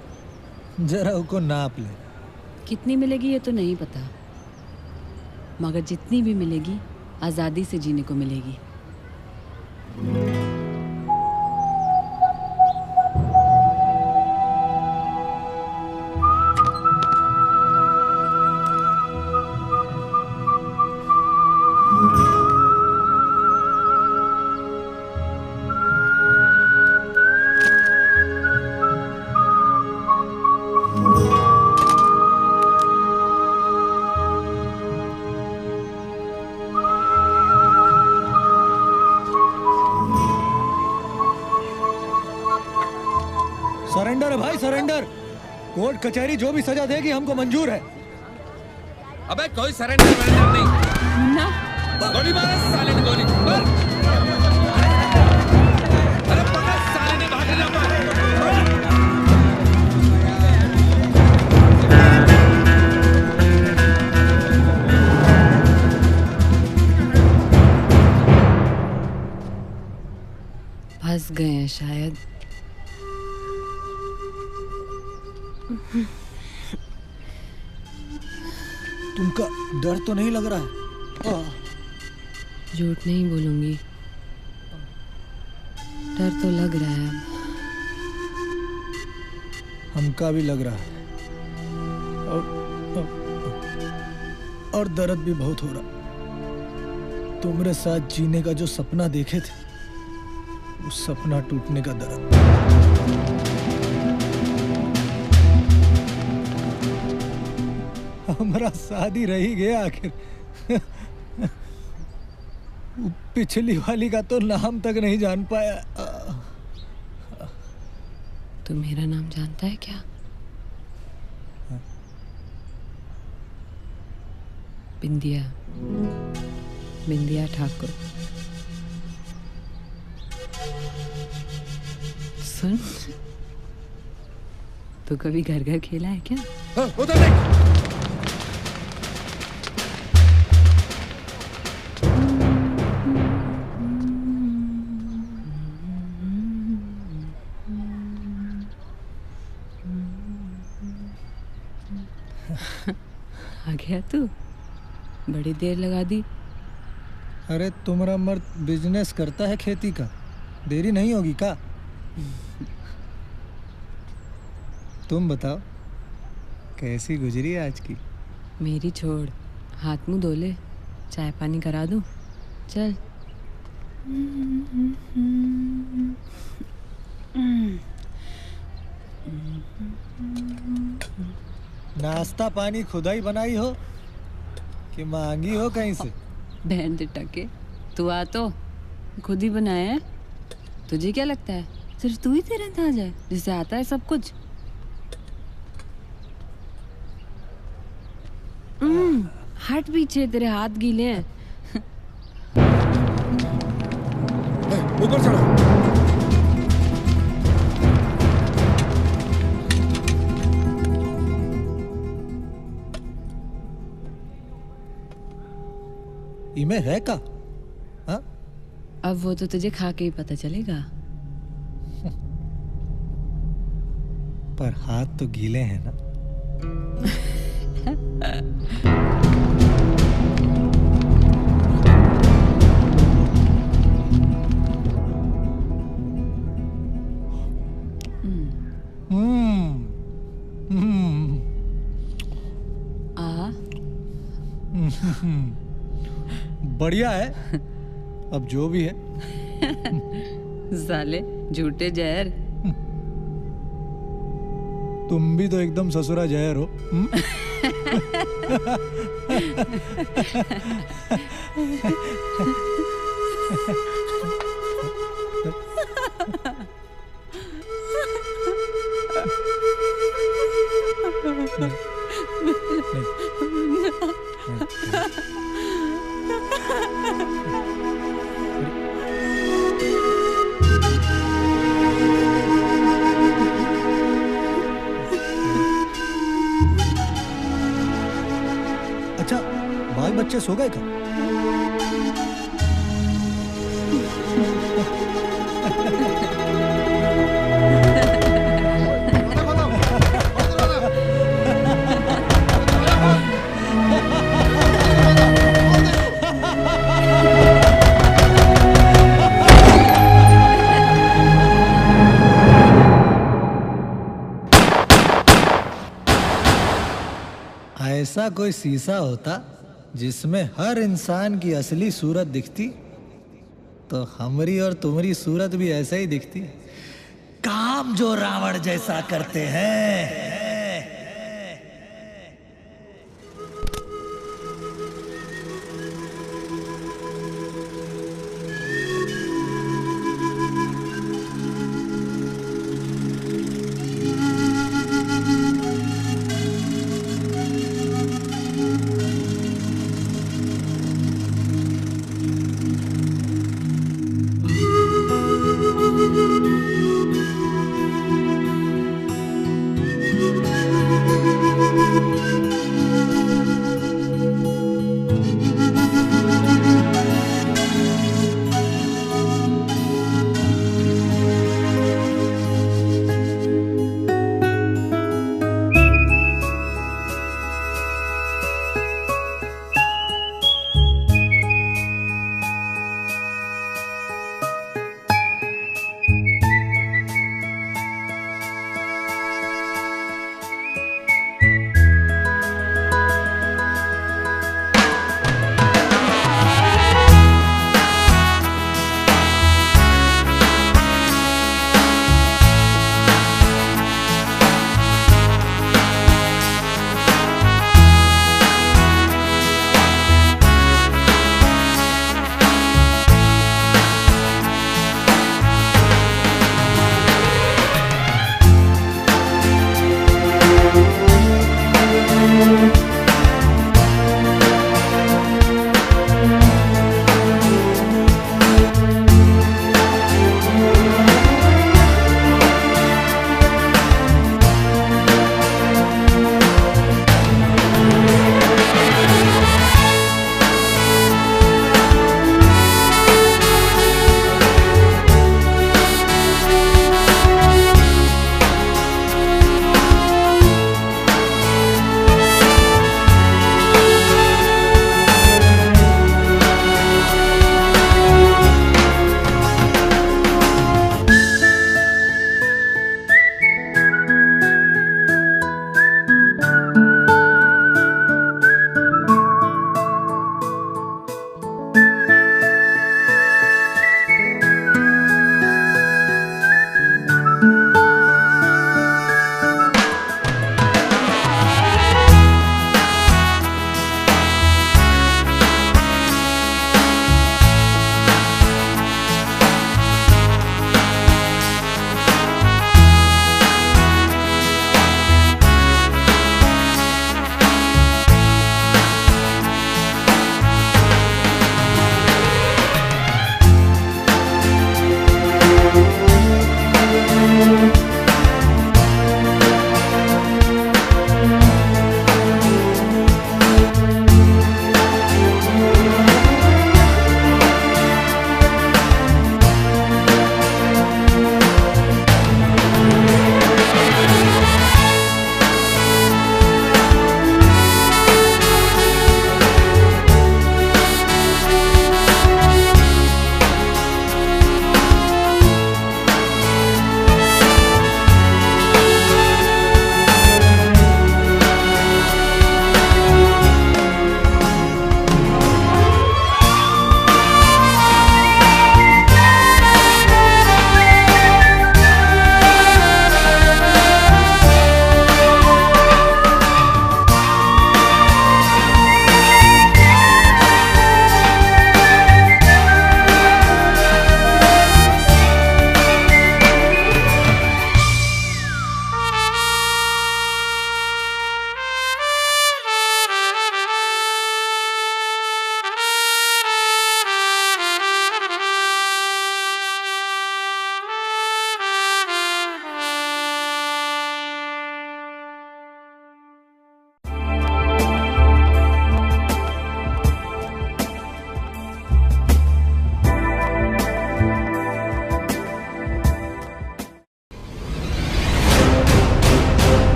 जरा उसको नाप ले। कितनी मिलेगी ये तो नहीं पता, मगर जितनी भी मिलेगी आज़ादी से जीने को मिलेगी। सरेंडर है भाई, सरेंडर। कोर्ट कचहरी जो भी सजा देगी हमको मंजूर है। अबे कोई सरेंडर नहीं। गोली मार साले ने, गोली मार। अरे पकड़ साले ने, भाग ना पाए। फंस गए हैं शायद। तुमका डर तो नहीं लग रहा है? झूठ नहीं बोलूंगी, डर तो लग रहा है। अब हमका भी लग रहा है और दर्द भी बहुत हो रहा। तुम्हारे साथ जीने का जो सपना देखे थे, उस सपना टूटने का दर्द। हमारा शादी रही गया आखिर। पिछली वाली का तो नाम तक नहीं जान पाया। तू मेरा नाम जानता है क्या? बिंदिया, बिंदिया ठाकुर। सुन, तू कभी घर घर खेला है क्या? उधर देख। आ गया तू, बड़ी देर लगा दी। अरे तुम्हारा मर्द बिजनेस करता है खेती का, देरी नहीं होगी का? तुम बताओ कैसी गुजरी आज की? मेरी छोड़, हाथ मुंह धो ले, चाय पानी करा दूं? चल। नाश्ता पानी खुदा ही बनाई हो कि मांगी हो कहीं से? बहन दे टके, तू आ तो खुद ही बनाया है। तुझे क्या लगता है सिर्फ तू ही तेरे अंदाज है जिसे आता है सब कुछ? हट पीछे, तेरे हाथ गीले हैं। ऊपर चढ़ो। इमे है का? हाँ? अब वो तो तुझे खा के ही पता चलेगा। पर हाथ तो गीले हैं ना। बढ़िया है, अब जो भी है। साले झूठे जहर। तुम भी तो एकदम ससुरा जहर हो। अच्छा, बाल बच्चे सो गए क्या? ऐसा कोई शीशा होता जिसमें हर इंसान की असली सूरत दिखती तो हमारी और तुम्हारी सूरत भी ऐसा ही दिखती। काम जो रावण जैसा करते हैं